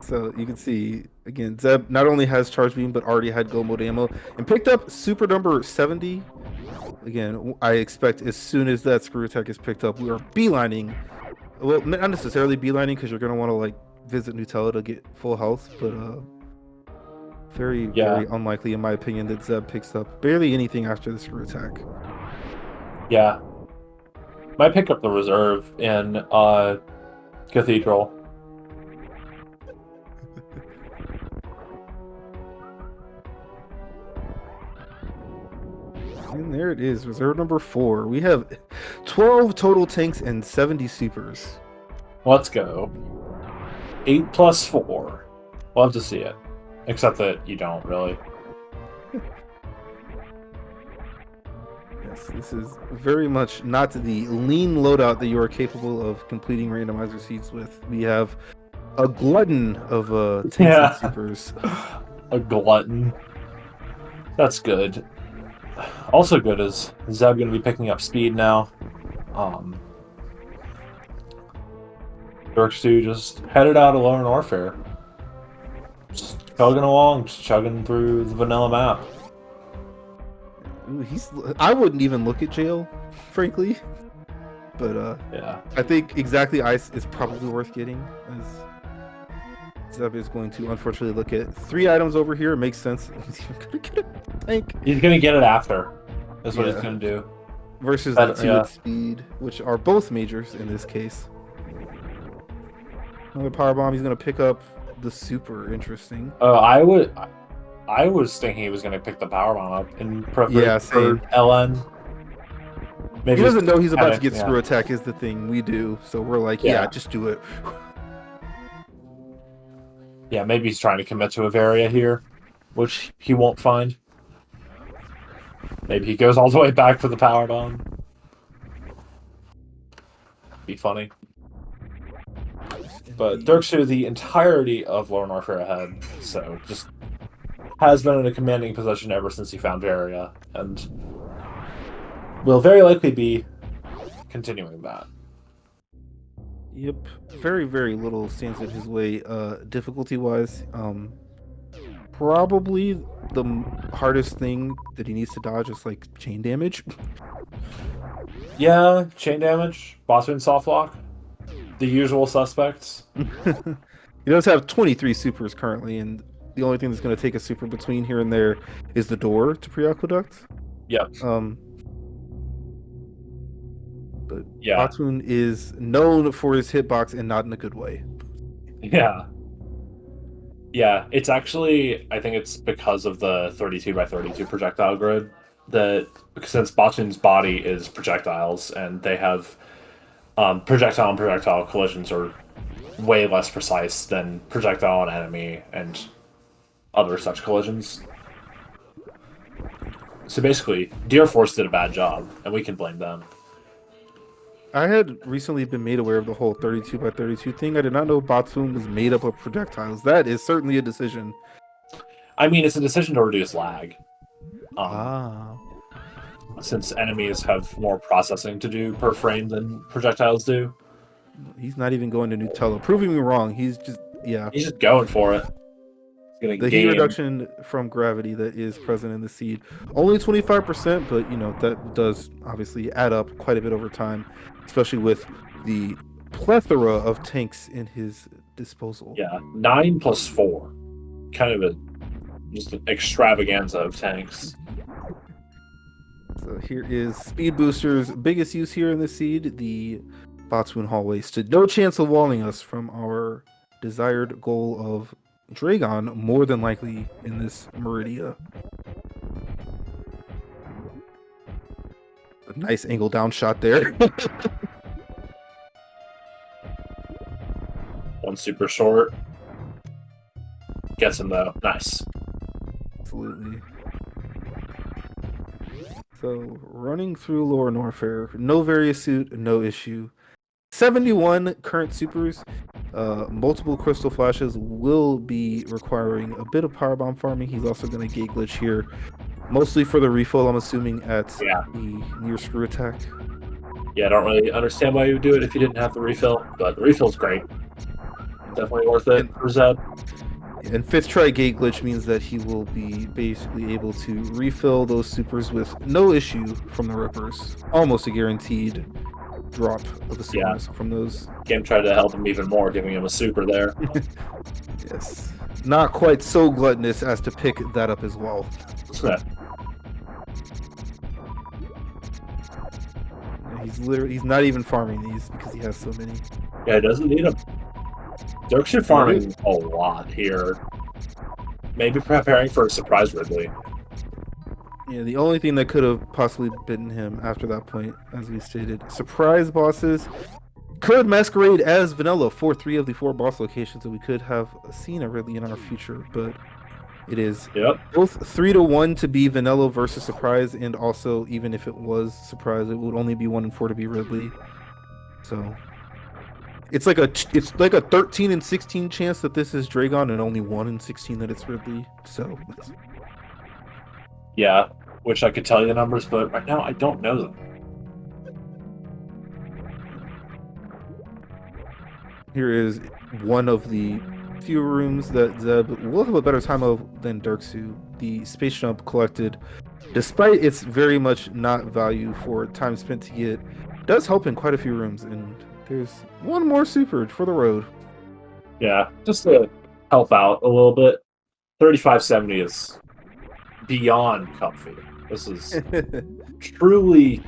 So you can see again, Zeb not only has charge beam but already had go mode ammo and picked up super number 70. Again, I expect as soon as that screw attack is picked up, we are beelining. Well, not necessarily beelining because you're gonna want to like visit Nutella to get full health, but very unlikely in my opinion that Zeb picks up barely anything after the screw attack. Yeah. Might pick up the reserve in Cathedral. And there it is, reserve number 4. We have 12 total tanks and 70 supers. Let's go. 8 plus 4. Love to see it. Except that you don't, really. Yes, this is very much not the lean loadout that you are capable of completing randomizer seeds with. We have a glutton of tanks and supers. A glutton. That's good. Also good is Zeb going to be picking up speed now. derxu just headed out of Lone Warfare. Just chugging along, just chugging through the vanilla map. Ooh, I wouldn't even look at jail, frankly. But yeah, I think exactly ice is probably worth getting, as Zeb is going to unfortunately look at 3 items over here. It makes sense. He's gonna get a tank. He's gonna get it after. That's what he's gonna do. Versus the 2 at speed, which are both majors in this case. Another power bomb. He's gonna pick up the super. Interesting. I was thinking he was gonna pick the power bomb up in preparation for LN. Maybe he doesn't know he's about to get screw attack is the thing we do, so we're like, yeah, just do it. Yeah, maybe he's trying to commit to a Varia here, which he won't find. Maybe he goes all the way back for the power bomb. Be funny. But derxu the entirety of Lone Warfare ahead, so just has been in a commanding position ever since he found Varia, and will very likely be continuing that. Yep, very, very little stands in his way difficulty-wise. Probably the hardest thing that he needs to dodge is like chain damage. Yeah, chain damage, bossman soft lock, the usual suspects. He does have 23 supers currently, and the only thing that's going to take a super between here and there is the door to pre-aqueduct. Yep. But yeah, Batun is known for his hitbox and not in a good way. Yeah. Yeah, it's actually, I think it's because of the 32x32 projectile grid that, since Batun's body is projectiles and they have projectile and projectile collisions are way less precise than projectile and enemy and other such collisions. So basically, Deer Force did a bad job, and we can blame them. I had recently been made aware of the whole 32 by 32 thing. I did not know Botsum was made up of projectiles. That is certainly a decision. I mean, it's a decision to reduce lag. Ah. Since enemies have more processing to do per frame than projectiles do. He's not even going to Nutella, proving me wrong. He's just, yeah. He's just going for it. He's gonna The heat reduction from gravity that is present in the seed, only 25%, but you know that does obviously add up quite a bit over time, especially with the plethora of tanks in his disposal. Yeah, 9 plus 4, kind of just an extravaganza of tanks. So here is Speed Booster's biggest use here in the seed. The Botswoon hallway stood no chance of walling us from our desired goal of Dragon, more than likely in this Meridia. A nice angle down shot there. One super short. Gets him though. Nice. Absolutely. So running through Lower Norfair, no various suit, no issue. 71 current supers. Multiple crystal flashes will be requiring a bit of power bomb farming. He's also going to gate glitch here, mostly for the refill, I'm assuming, at the near screw attack. Yeah, I don't really understand why you would do it if you didn't have the refill, but the refill's great. Definitely worth it for Zeb. And 5th try gate glitch means that he will be basically able to refill those supers with no issue from the rippers. Almost a guaranteed drop of the supers from those. Game tried to help him even more, giving him a super there. Yes. Not quite so gluttonous as to pick that up as well. He's not even farming these because he has so many. Yeah, he doesn't need them. derxu farming a lot here. Maybe preparing for a surprise Ridley. Yeah, the only thing that could have possibly bitten him after that point, as we stated, surprise bosses could masquerade as vanilla for 3 of the 4 boss locations, so we could have seen a Ridley in our future, but it is both 3-1 to be vanilla versus surprise, and also even if it was surprise, it would only be 1 and 4 to be Ridley. So it's like a 13 and 16 chance that this is Dragon, and only 1 in 16 that it's Ridley. So yeah, which I could tell you the numbers, but right now I don't know them. Here is one of the few rooms that Zeb will have a better time of than derxu. The space jump collected, despite its very much not value for time spent to get, does help in quite a few rooms, and there's one more super for the road. Yeah, just to help out a little bit. 3570 is beyond comfy. This is truly,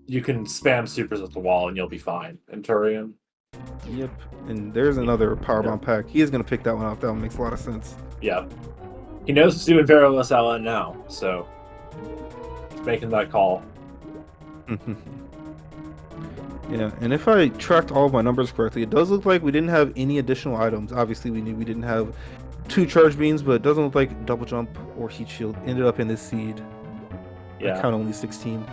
you can spam supers at the wall and you'll be fine in Turian. Yep, and there's another powerbomb pack. He is going to pick that one up. That one makes a lot of sense. Yeah. He knows he's doing very less LN now, so he's making that call. Yeah, and if I tracked all of my numbers correctly, it does look like we didn't have any additional items. Obviously, we knew we didn't have 2 charge beams, but it doesn't look like double jump or heat shield ended up in this seed. Yeah. I count only 16.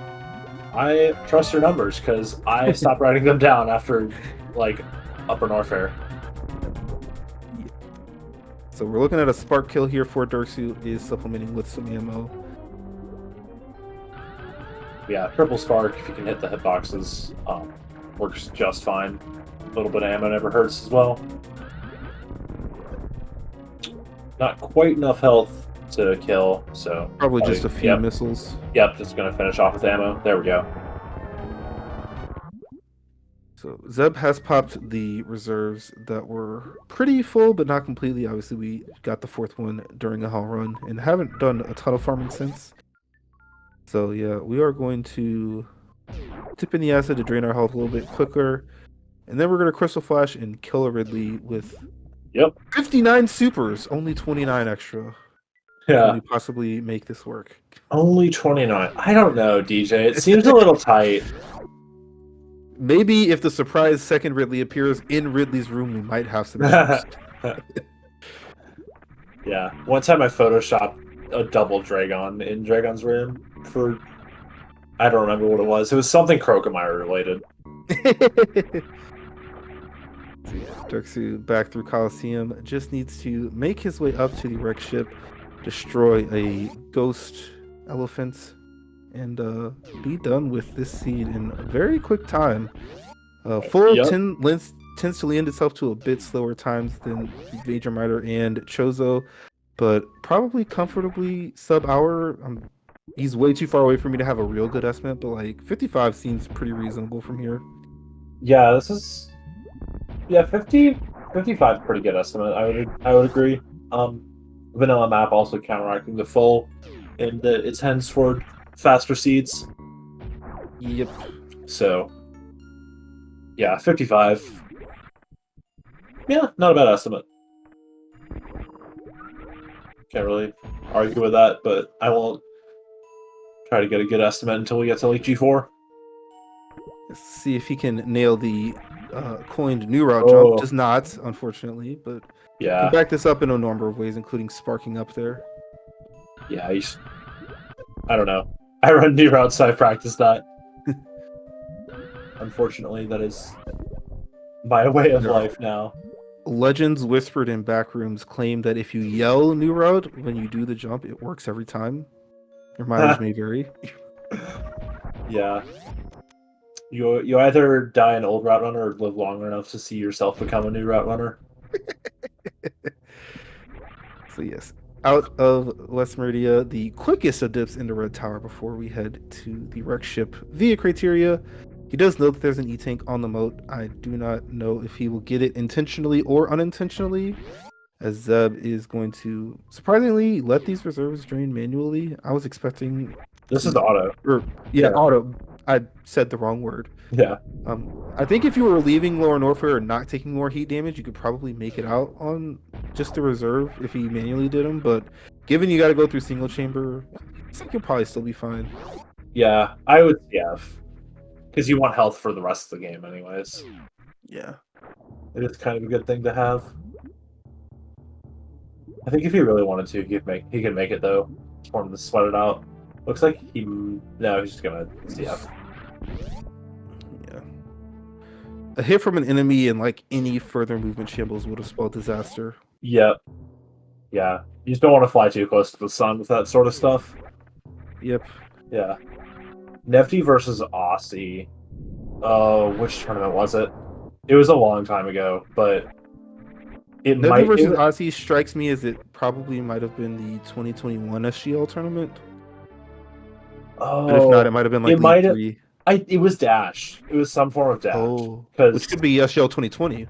I trust your numbers because I stopped writing them down after, like, Upper Norfair. Yeah. So we're looking at a spark kill here for derxu, is supplementing with some ammo. Yeah, triple spark, if you can hit the hitboxes, works just fine. A little bit of ammo never hurts as well. Not quite enough health to kill, so... Probably just a few missiles. Yep, just gonna finish off with ammo. There we go. So Zeb has popped the reserves that were pretty full, but not completely. Obviously, we got the 4th one during a hell run and haven't done a ton of farming since. So yeah, we are going to tip in the acid to drain our health a little bit quicker. And then we're going to Crystal Flash and kill a Ridley with 59 supers, only 29 extra. Yeah. Can we possibly make this work? Only 29. I don't know, DJ. It seems a little tight. Maybe if the surprise 2nd Ridley appears in Ridley's room, we might have some issues. Yeah. One time I photoshopped a double Dragon in Dragon's room for... I don't remember what it was. It was something Crocomire related. Derxu back through Coliseum just needs to make his way up to the wreck ship, destroy a ghost elephant, and be done with this seed in a very quick time. Full Yep. tends to lend itself to a bit slower times than Major Miter and Chozo, but probably comfortably sub-hour. He's way too far away for me to have a real good estimate, but like 55 seems pretty reasonable from here. Yeah, this is 55 pretty good estimate. I would agree. Vanilla map also counteracting the full, and it tends toward faster seeds. Yep. So yeah, 55. Yeah, not a bad estimate. Can't really argue with that, but I won't try to get a good estimate until we get to like G4. Let's see if he can nail the coined new route Oh. jump. Does not, unfortunately, but Yeah, can back this up in a number of ways, including sparking up there. yeah. I don't know. I run new routes, so I practice that. Unfortunately, that is my way of life now. Legends whispered in back rooms claim that if you yell new route when you do the jump, it works every time. Your mileage may vary. Yeah. You either die an old route runner or live long enough to see yourself become a new route runner. So yes, out of West Meridia, the quickest of dips into Red Tower before we head to the wreck ship via criteria. He does know that there's an E-tank on the moat. I do not know if he will get it intentionally or unintentionally, as Zeb is going to surprisingly let these reserves drain manually. I was expecting This is auto. Yeah, auto. I said the wrong word. Yeah. I think if you were leaving Lower Norfair or not taking more heat damage, you could probably make it out on just the reserve if he manually did them. But given you got to go through single chamber, I think you'll probably still be fine. Yeah, I would CF. Because you want health for the rest of the game anyways. Yeah. It is kind of a good thing to have. I think if he really wanted to, he could make it though. Just want him to sweat it out. Looks like he's just gonna CF. Yeah. A hit from an enemy and like any further movement shambles would have spelled disaster. Yep. Yeah. You just don't want to fly too close to the sun with that sort of stuff. Yep. Yeah. Nefty versus Aussie. Which tournament was it? It was a long time ago, but Nefty versus Aussie strikes me as it probably might have been the 2021 SGL tournament. Oh, but if not, it might have been like League 3. It was Dash. It was some form of Dash. Oh, which could be SGL 2020.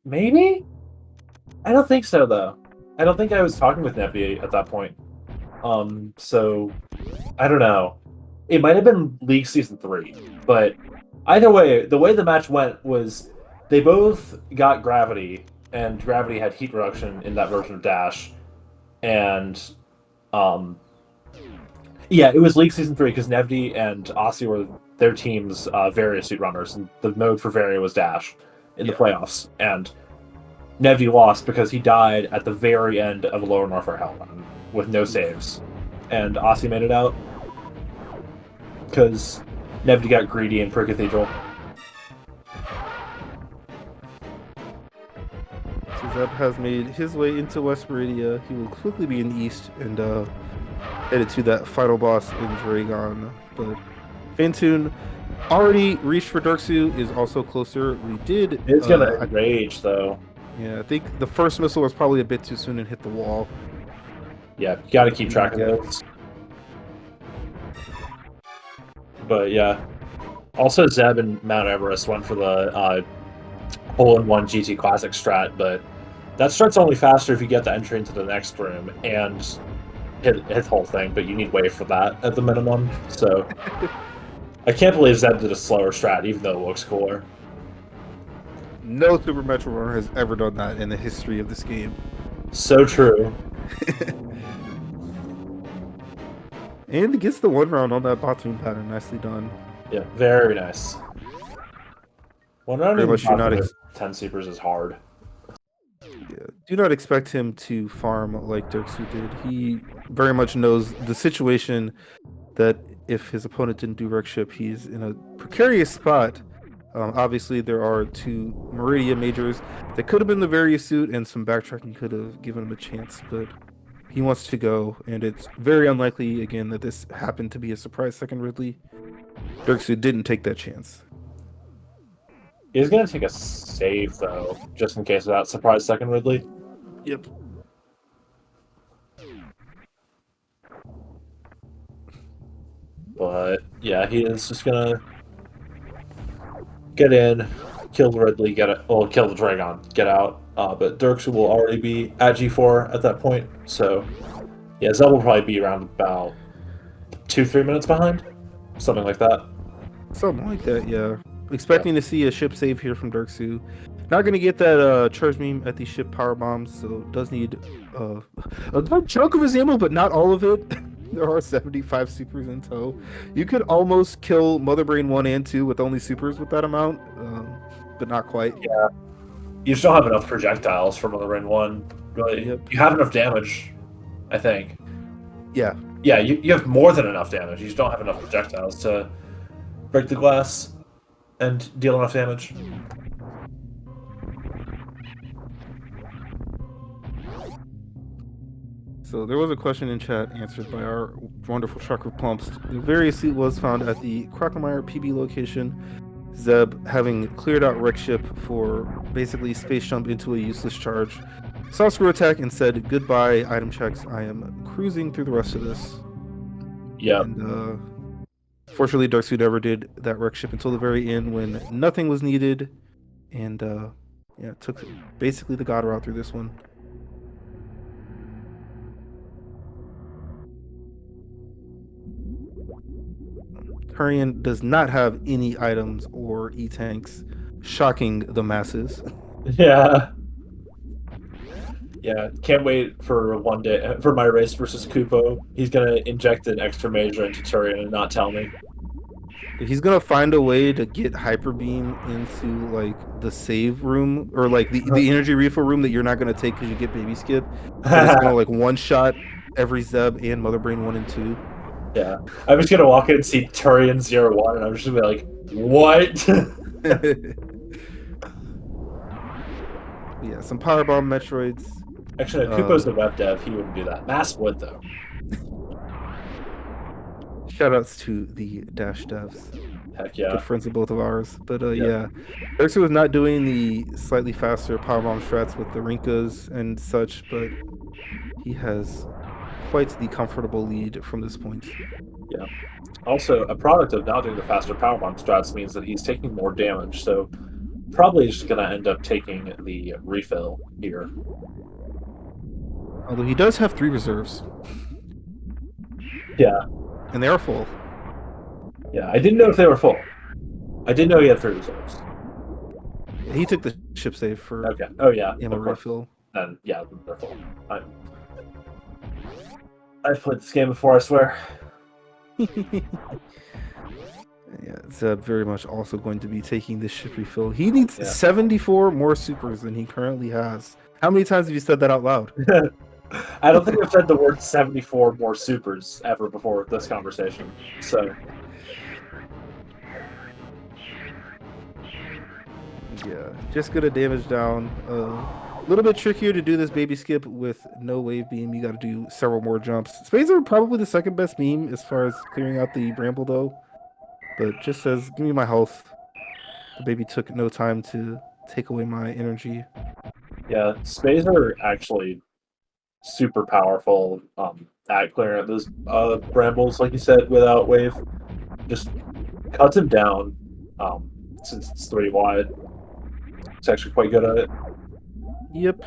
Maybe? I don't think so, though. I don't think I was talking with Nefty at that point. So I don't know. It might have been League Season 3, but either way, the way the match went was they both got Gravity, and Gravity had heat reduction in that version of Dash, and yeah, it was League Season 3 because Nevdi and Aussie were their team's Varia suit runners, and the mode for Varia was Dash in the playoffs, and Nevdi lost because he died at the very end of a Lower Norfair Hell run with no saves, and Aussie made it out because Nevdi got greedy in Pro Cathedral. So Zeb has made his way into West Meridia. He will quickly be in the east and headed to that final boss in Dragon. But Fantoon already reached for derxu, is also closer. We did. It's gonna rage though. Yeah, I think the first missile was probably a bit too soon and hit the wall. Yeah, you gotta keep track of those. But yeah. Also, Zeb and Mount Everest went for the hole-in-one GT Classic strat, but that strat's only faster if you get the entry into the next room and hit the whole thing, but you need wave for that at the minimum, so... I can't believe Zeb did a slower strat, even though it looks cooler. No Super Metroid runner has ever done that in the history of this game. So true. And it gets the one round on that bottom pattern. Nicely done. Yeah, very nice. One round in 10 supers is hard. Yeah, do not expect him to farm like derxu did. He very much knows the situation that if his opponent didn't do wreck ship, he's in a precarious spot. Obviously, there are 2 Meridia majors that could have been the various suit, and some backtracking could have given him a chance, but he wants to go, and it's very unlikely, again, that this happened to be a surprise second Ridley. derxu didn't take that chance. He's gonna take a save though, just in case of that surprise second Ridley. Yep. But yeah, he is just gonna get in, kill the Ridley, kill the Dragon, get out. But derxu will already be at G4 at that point, so yeah, Zeb will probably be around about 2-3 minutes behind, something like that. Something like that, yeah. Expecting to see a ship save here from derxu. Not going to get that charge beam at the ship power bombs, so does need a good chunk of his ammo, but not all of it. There are 75 supers in tow. You could almost kill Mother Brain 1 and 2 with only supers with that amount, but not quite. Yeah. You still have enough projectiles for Mother Brain 1. Really. Yep. You have enough damage, I think. Yeah. Yeah, you have more than enough damage. You just don't have enough projectiles to break the glass and deal enough damage. So there was a question in chat answered by our wonderful Chakra Pumps. The various suit was found at the Crockemeyer PB location. Zeb, having cleared out wreck ship for basically space jump into a useless charge, saw screw attack and said, "Goodbye, item checks. I am cruising through the rest of this." Yeah. And fortunately, derxu never did that wreck ship until the very end when nothing was needed, and yeah, took basically the god route through this one. Turian does not have any items or E-tanks, shocking the masses. Yeah. Yeah, can't wait for one day for my race versus Kupo. He's gonna inject an extra major into Turian and not tell me. He's gonna find a way to get hyper beam into like the save room or like the energy refill room that you're not gonna take because you get baby skip. And it's gonna like one shot every Zeb and Mother Brain 1 and 2. Yeah, I'm just gonna walk in and see Turian 0-1, and I'm just gonna be like, "What?" Yeah, some powerbomb Metroids. Actually, no, Kupo's the web dev. He wouldn't do that. Mass would though. Shoutouts to the Dash devs. Heck yeah. Good friends of both of ours. But yeah, derxu was not doing the slightly faster powerbomb strats with the Rinkas and such, but he has quite the comfortable lead from this point. Yeah. Also, a product of not doing the faster powerbomb strats means that he's taking more damage, so probably just going to end up taking the refill here. Although he does have 3 reserves. Yeah. And they are full. Yeah, I didn't know if they were full. I didn't know he had 3 reserves. Yeah, he took the ship save for Okay. Oh, yeah. ammo refill. And yeah, they're full. I've played this game before, I swear. Yeah, Zeb very much also going to be taking this ship refill. He needs 74 more supers than he currently has. How many times have you said that out loud? I don't think I've said the word 74 more supers ever before this conversation. So yeah, just get a damage down. A little bit trickier to do this baby skip with no wave beam. You got to do several more jumps. Spades are probably the second best meme as far as clearing out the bramble though. But just says, give me my health. The baby took no time to take away my energy. yeah, spades are actually super powerful at clearing out those brambles, like you said, without wave. Just cuts him down since it's 3 wide. It's actually quite good at it. Yep.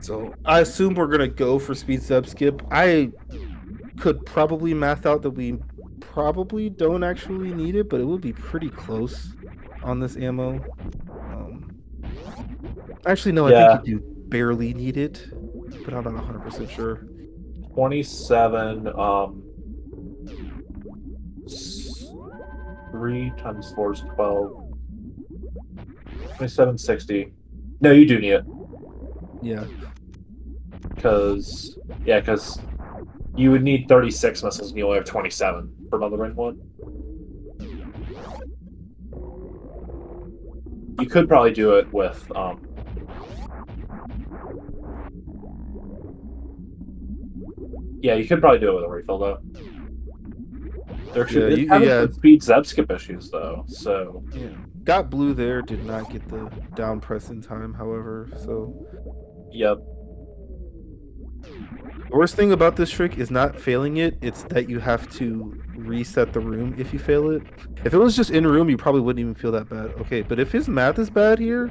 So I assume we're gonna go for speed Zeb skip. I could probably math out that we probably don't actually need it, but it would be pretty close on this ammo. Actually, no, I think you do barely need it, but I'm not 100% sure. 27 3 times 4 is 12. 2760. No, you do need it. Yeah. Because you would need 36 missiles and you only have 27 for Mother Brain 1. You could probably do it with yeah, you could probably do it with a refill though. It's having some speed Zeb skip issues though, so yeah. Got blue there, did not get the down press in time, however, so yep. The worst thing about this trick is not failing it, it's that you have to reset the room if you fail it. If it was just in room, you probably wouldn't even feel that bad. Okay, but if his math is bad here,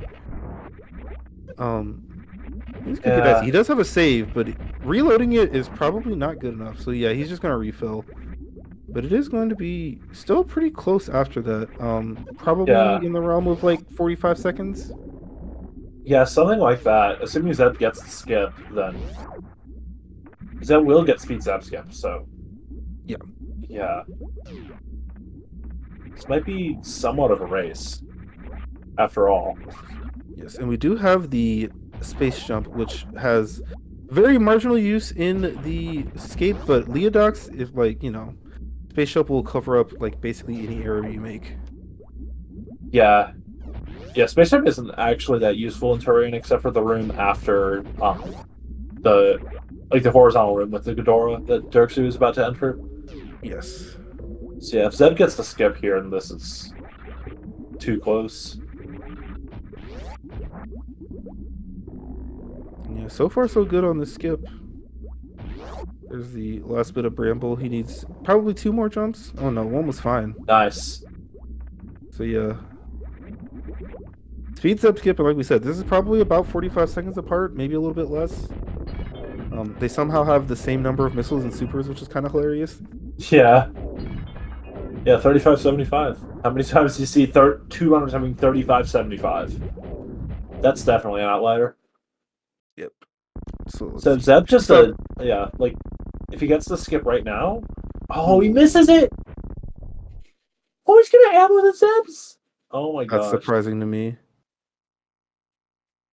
he's gonna get dicey. He does have a save, but reloading it is probably not good enough. So yeah, he's just gonna refill. But it is going to be still pretty close after that. Probably in the realm of like 45 seconds. Yeah, something like that. Assuming Zeb gets the skip, then Zeb will get speed Zeb skip, so yeah. Yeah. This might be somewhat of a race, after all. Yes, and we do have the space jump, which has very marginal use in the escape, but Leodox, if like, you know, space jump will cover up like basically any error you make. Yeah. Yeah, space jump isn't actually that useful in terrain except for the room after the horizontal room with the Ghidorah that derxu is about to enter. Yes. So yeah, if Zeb gets the skip here, and this is too close. Yeah, so far so good on the skip. There's the last bit of bramble. He needs probably 2 more jumps. Oh no, 1 was fine. Nice. So yeah. Speed Zeb skip, and like we said, this is probably about 45 seconds apart, maybe a little bit less. They somehow have the same number of missiles and supers, which is kind of hilarious. Yeah. Yeah, 3575. How many times do you see 2 runners having 3575? That's definitely an outlier. Yep. So Zeb just like if he gets the skip right now, oh, he misses it. Oh, he's gonna ammo the Zebs. Oh my god. That's surprising to me.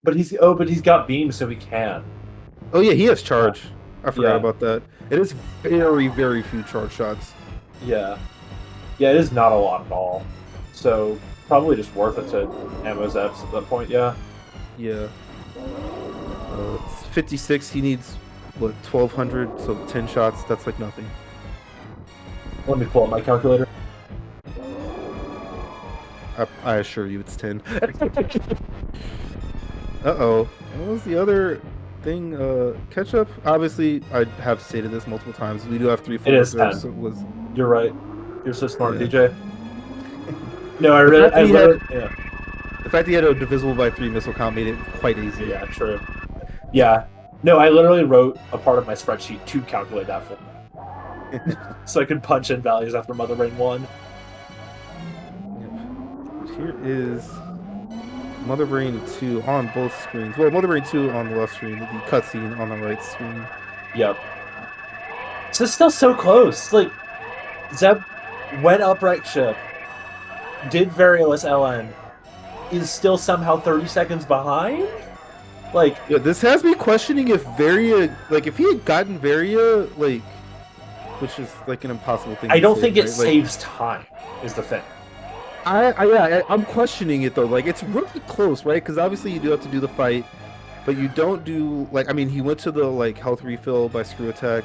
But he's got beam, so he can. Oh yeah, he has charge. I forgot about that. It is very, very few charge shots. Yeah. Yeah, it is not a lot at all. So probably just worth it to ammo Zebs at that point, yeah. Yeah. 56, he needs, what, 1,200, so 10 shots, that's like nothing. Let me pull up my calculator. I assure you it's 10. Uh-oh. What was the other thing? Ketchup? Obviously, I have stated this multiple times. We do have 3 full reserves, so it was... You're right. You're so smart, DJ. No, I really... Yeah. The fact that he had a divisible by 3 missile count made it quite easy. Yeah, true. Yeah. No, I literally wrote a part of my spreadsheet to calculate that for me. So I could punch in values after Mother Brain 1. Yep. Here is Mother Brain 2 on both screens. Well, Mother Brain 2 on the left screen, the cutscene on the right screen. Yep. So it's still so close. Like, Zeb went upright ship, did Variolous LN, is still somehow 30 seconds behind? Like, yeah, this has me questioning if Varia, like, if he had gotten Varia, like, which is like an impossible thing. I don't think it saves time, is the thing. I'm questioning it though. Like, it's really close, right? Because obviously you do have to do the fight, but you don't do like. I mean, he went to the like health refill by screw attack.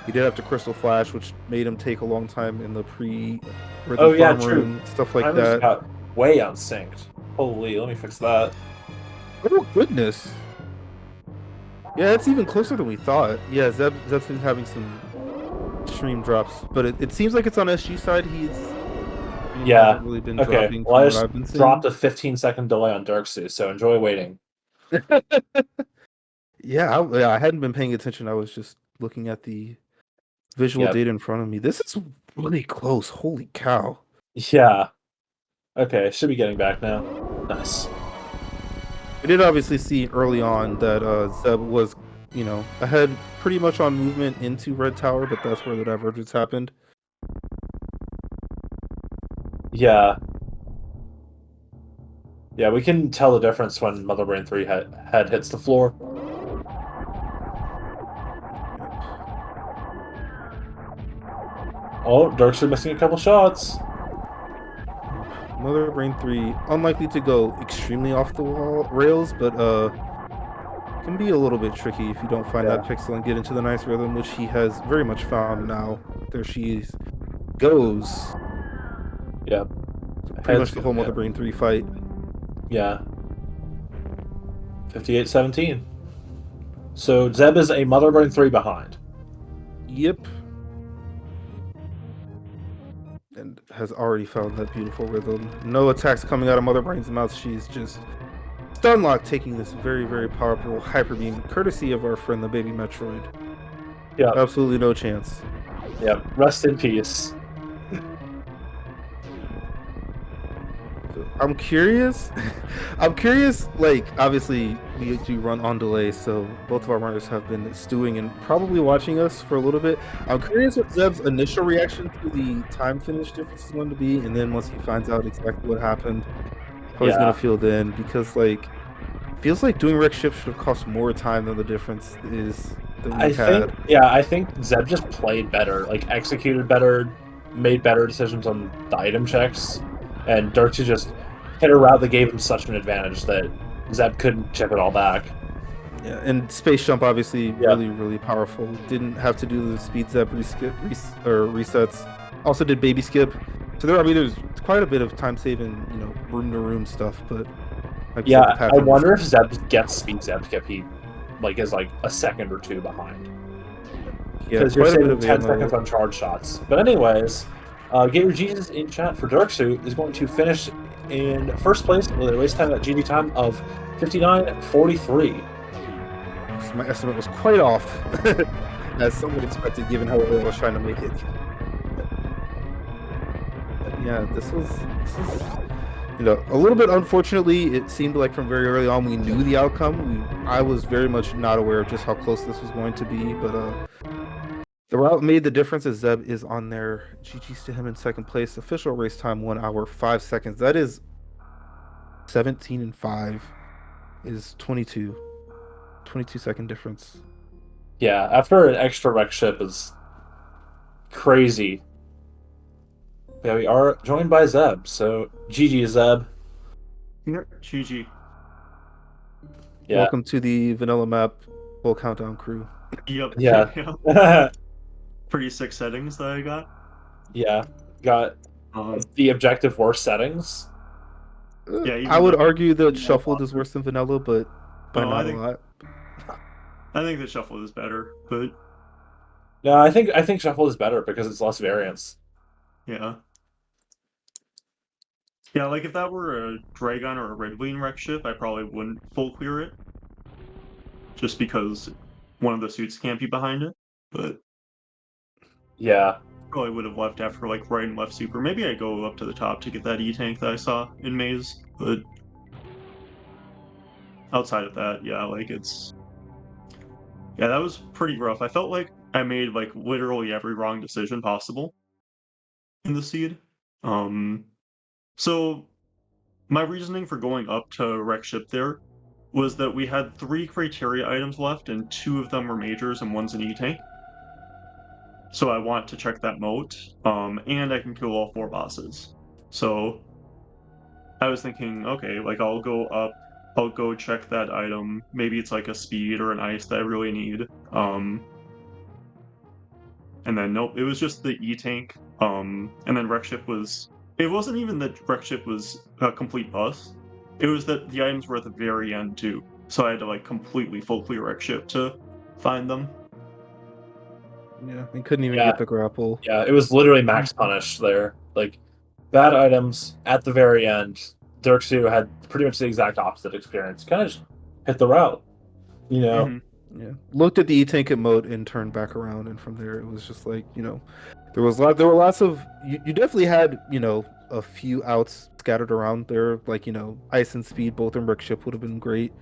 He did have to crystal flash, which made him take a long time in the farm room, stuff like that. Got way unsynced. Holy, let me fix that. Oh goodness. Yeah, it's even closer than we thought. Yeah, Zeb's been having some stream drops, but it seems like it's on SG side. He's really been dropping. Well, I just dropped a 15-second delay on derxu, so enjoy waiting. Yeah, I hadn't been paying attention. I was just looking at the visual data in front of me. This is really close. Holy cow. Yeah. Okay, should be getting back now. Nice. We did obviously see early on that Zeb was, ahead pretty much on movement into Red Tower, but that's where the divergence happened. Yeah. Yeah, we can tell the difference when Mother Brain 3 head hits the floor. Oh, derxu missing a couple shots. Mother Brain 3, unlikely to go extremely off the wall rails, but can be a little bit tricky if you don't find Yeah. that pixel and get into the nice rhythm, which he has very much found now. There she goes. Yeah. So pretty Heads much the whole Mother Brain 3 fight. Yeah. 58-17. So Zeb is a Mother Brain 3 behind. Yep. And has already found that beautiful rhythm. No attacks coming out of Mother Brain's mouth. She's just stun lock, taking this very, very powerful hyper beam, courtesy of our friend the baby Metroid. Yeah. Absolutely no chance. Yeah. Rest in peace. I'm curious. I'm curious. Like, obviously, we do run on delay, so both of our runners have been stewing and probably watching us for a little bit. I'm curious what Zeb's initial reaction to the time finish difference is going to be, and then once he finds out exactly what happened, how he's going to feel then. Because, like, feels like doing wreck shift should have cost more time than the difference is that we had. I think Zeb just played better, like executed better, made better decisions on the item checks, and derxu just hit a route that gave him such an advantage that Zeb couldn't chip it all back. Yeah, and space jump obviously really, really powerful. Didn't have to do the speed Zeb resets. Also did baby skip. So there's quite a bit of time saving, room to room stuff. But like I wonder if Zeb gets speed Zeb skip, he is like a second or two behind. Yeah, because you're saving 10 seconds on charge shots. But anyways, Gator Jesus in chat for derxu is going to finish in first place with a race time at GG time of 59:43. My estimate was quite off, as someone expected, given how early I was trying to make it. Yeah, this is a little bit unfortunately. It seemed like from very early on we knew the outcome. I was very much not aware of just how close this was going to be, but the route made the difference as Zeb is on there. GG's to him in second place. Official race time 1 hour 5 seconds. That is 17 and 5 is 22 second difference. Yeah, after an extra wreck ship is crazy. Yeah, we are joined by Zeb, so GG Zeb. Yeah, GG. Yeah. Welcome to the vanilla map full countdown crew. Yep. Yeah. Pretty sick settings that I got. Yeah. Got the objective worst settings. Yeah, I would argue that shuffled is worse than vanilla, but by not a lot. I think that shuffled is better, but no, I think shuffled is better because it's less variance. Yeah. Yeah, like if that were a Dragon or a Red Wing wreck ship, I probably wouldn't full clear it. Just because one of the suits can't be behind it. But yeah, probably would have left after like right and left super. Maybe I go up to the top to get that E-tank that I saw in Maze, but outside of that, yeah, like that was pretty rough. I felt like I made like literally every wrong decision possible in the seed. So my reasoning for going up to wreck ship there was that we had 3 criteria items left, and 2 of them were majors and 1's an E-tank. So I want to check that moat, and I can kill all 4 bosses. So I was thinking, okay, like I'll go up, I'll go check that item. Maybe it's like a speed or an ice that I really need. And then nope, it was just the E-tank. And then wreck ship was. It wasn't even that wreck ship was a complete bust. It was that the items were at the very end too. So I had to like completely full clear wreck ship to find them. Yeah, we couldn't even get the grapple. Yeah, it was literally max punish there. Like bad items at the very end. derxu had pretty much the exact opposite experience. Kind of just hit the route, Yeah, looked at the E-tank mode and turned back around, and from there it was just like there were lots of you definitely had a few outs scattered around there, like ice and speed both in wreck ship would have been great.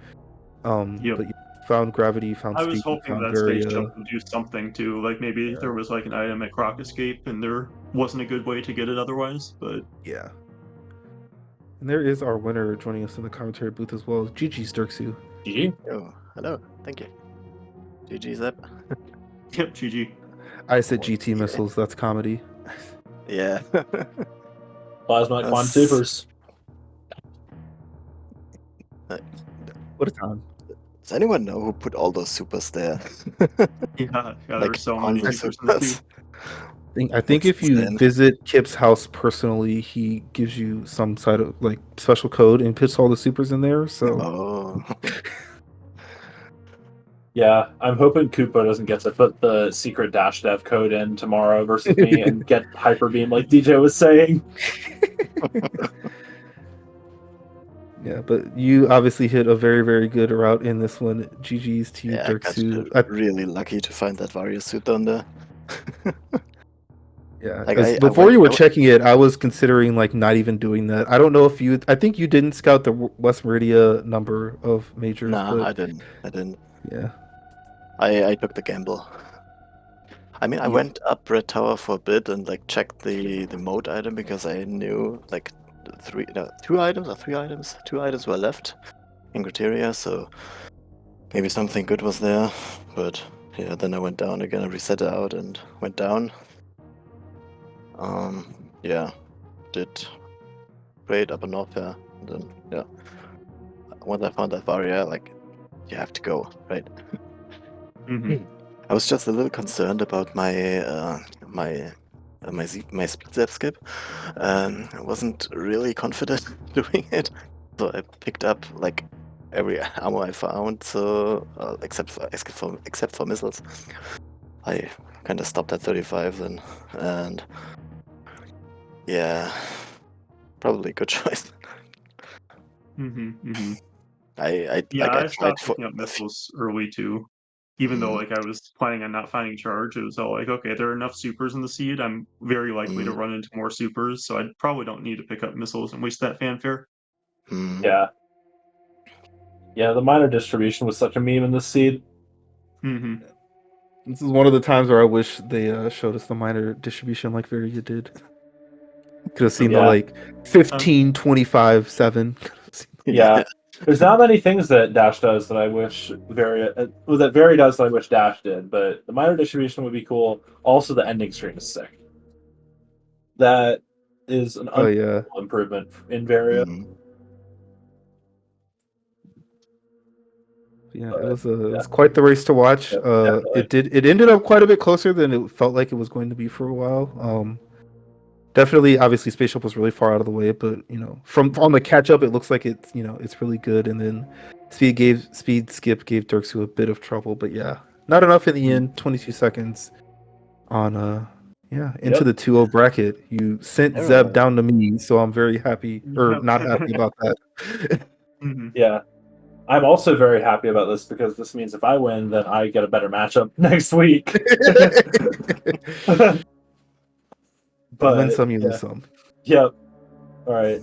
But you found gravity, found speed. I was hoping that space jump would do something too, like maybe there was like an item at Croc Escape and there wasn't a good way to get it otherwise, but yeah. And there is our winner joining us in the commentary booth as well. GG's derxu. GG. Oh, hello. Thank you. GG Zeb. Yep, GG. I said GT missiles. That's comedy. Yeah. Plasma climb supers. What a time. Does anyone know who put all those supers there? Yeah, there Like were so many hundreds supers of in the suit. I think It's if you insane. visit Kip's house personally, he gives you some sort of like special code and puts all the supers in there. So Oh. Yeah, I'm hoping Koopa doesn't get to put the secret dash dev code in tomorrow versus me and get hyper beam like DJ was saying. yeah, but you obviously hit a very, very good route in this one. GG's to you, Yeah, I got derxu. really lucky to find that Varia suit on there. Yeah, Like, 'cause I before went- you I were went- checking it, I was considering like not even doing that. I don't know if you. I think you didn't scout the West Meridia number of majors, Nah, but I didn't. yeah, I took the gamble. I mean, I Yeah. went up Red Tower for a bit and like checked the mode item because I knew like two items were left in criteria, so maybe something good was there. But yeah, then I went down again. I reset it out and went down. Yeah, did great up and off, yeah. And then yeah, once I found that barrier, like you have to go, right? Mhm. I was just a little concerned about my my speed zap skip. I wasn't really confident doing it, so I picked up like every ammo I found. So except for missiles, I kind of stopped at 35 then, and yeah, probably a good choice. Mhm. Mhm. I Yeah, like I I tried stopped for picking up a few. missiles early too. Even though like I was planning on not finding charge, it was all like, okay, there are enough supers in the seed. I'm very likely to run into more supers, so I probably don't need to pick up missiles and waste that fanfare. Yeah. Yeah, the minor distribution was such a meme in this seed. Mhm. this is one of the times where I wish they showed us the minor distribution like Varia did. Could have seen the Yeah. like 15, 25, 7. Yeah. There's not many things that Dash does that I wish that Vari does that I wish Dash did, but the minor distribution would be cool. Also, the ending stream is sick. That is an Oh yeah. improvement in Varia. Yeah, it was quite the race to watch. Yeah, definitely. It ended up quite a bit closer than it felt like it was going to be for a while. Definitely, obviously, Spaceship was really far out of the way, but from on the catch up, it looks like it's really good. And then Speed Skip gave Derxu a bit of trouble, but yeah, not enough in the end. 22 seconds on into the 2-0 bracket. You sent Zeb down to me, so I'm very happy or Yep. not happy about that. Mhm. Yeah. I'm also very happy about this because this means if I win, then I get a better matchup next week. You But win some, you lose some. Yep. All right.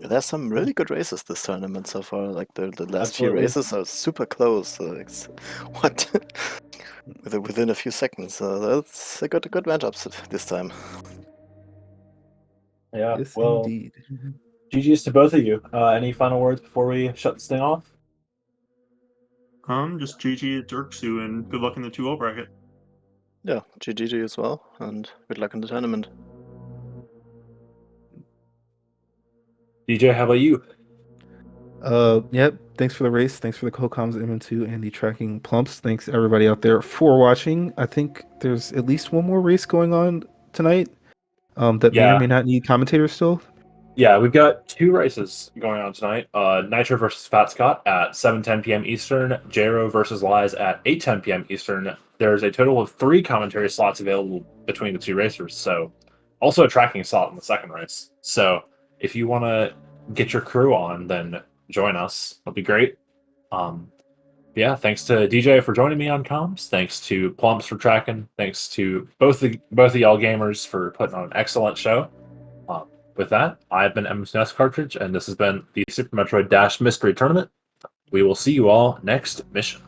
There's some really good races this tournament so far. Like the last few Absolutely. races are super close. So it's what within a few seconds. So that's a good matchups this time. Yeah. Yes, Well, indeed. GG's to both of you. Any final words before we shut this thing off? Just GG derxu and good luck in the 2-0 bracket. Yeah, GG to you as well, and good luck in the tournament. DJ, how about you? Yep. Thanks for the race. Thanks for the co-coms MN2 and the tracking plumps. Thanks everybody out there for watching. I think there's at least one more race going on tonight. That may or may not need commentators still. Yeah, we've got 2 races going on tonight. Nitro versus Fat Scott at 7:10 p.m. Eastern. Jero versus Lies at 8:10 p.m. Eastern. There's a total of 3 commentary slots available between the 2 racers. So, also a tracking slot in the second race. So, if you want to get your crew on, then join us. It'll be great. Yeah, thanks to DJ for joining me on comms. Thanks to Plumps for tracking. Thanks to both of y'all gamers for putting on an excellent show. With that, I've been MS Cartridge, and this has been the Super Metroid Dash Mystery Tournament. We will see you all next mission.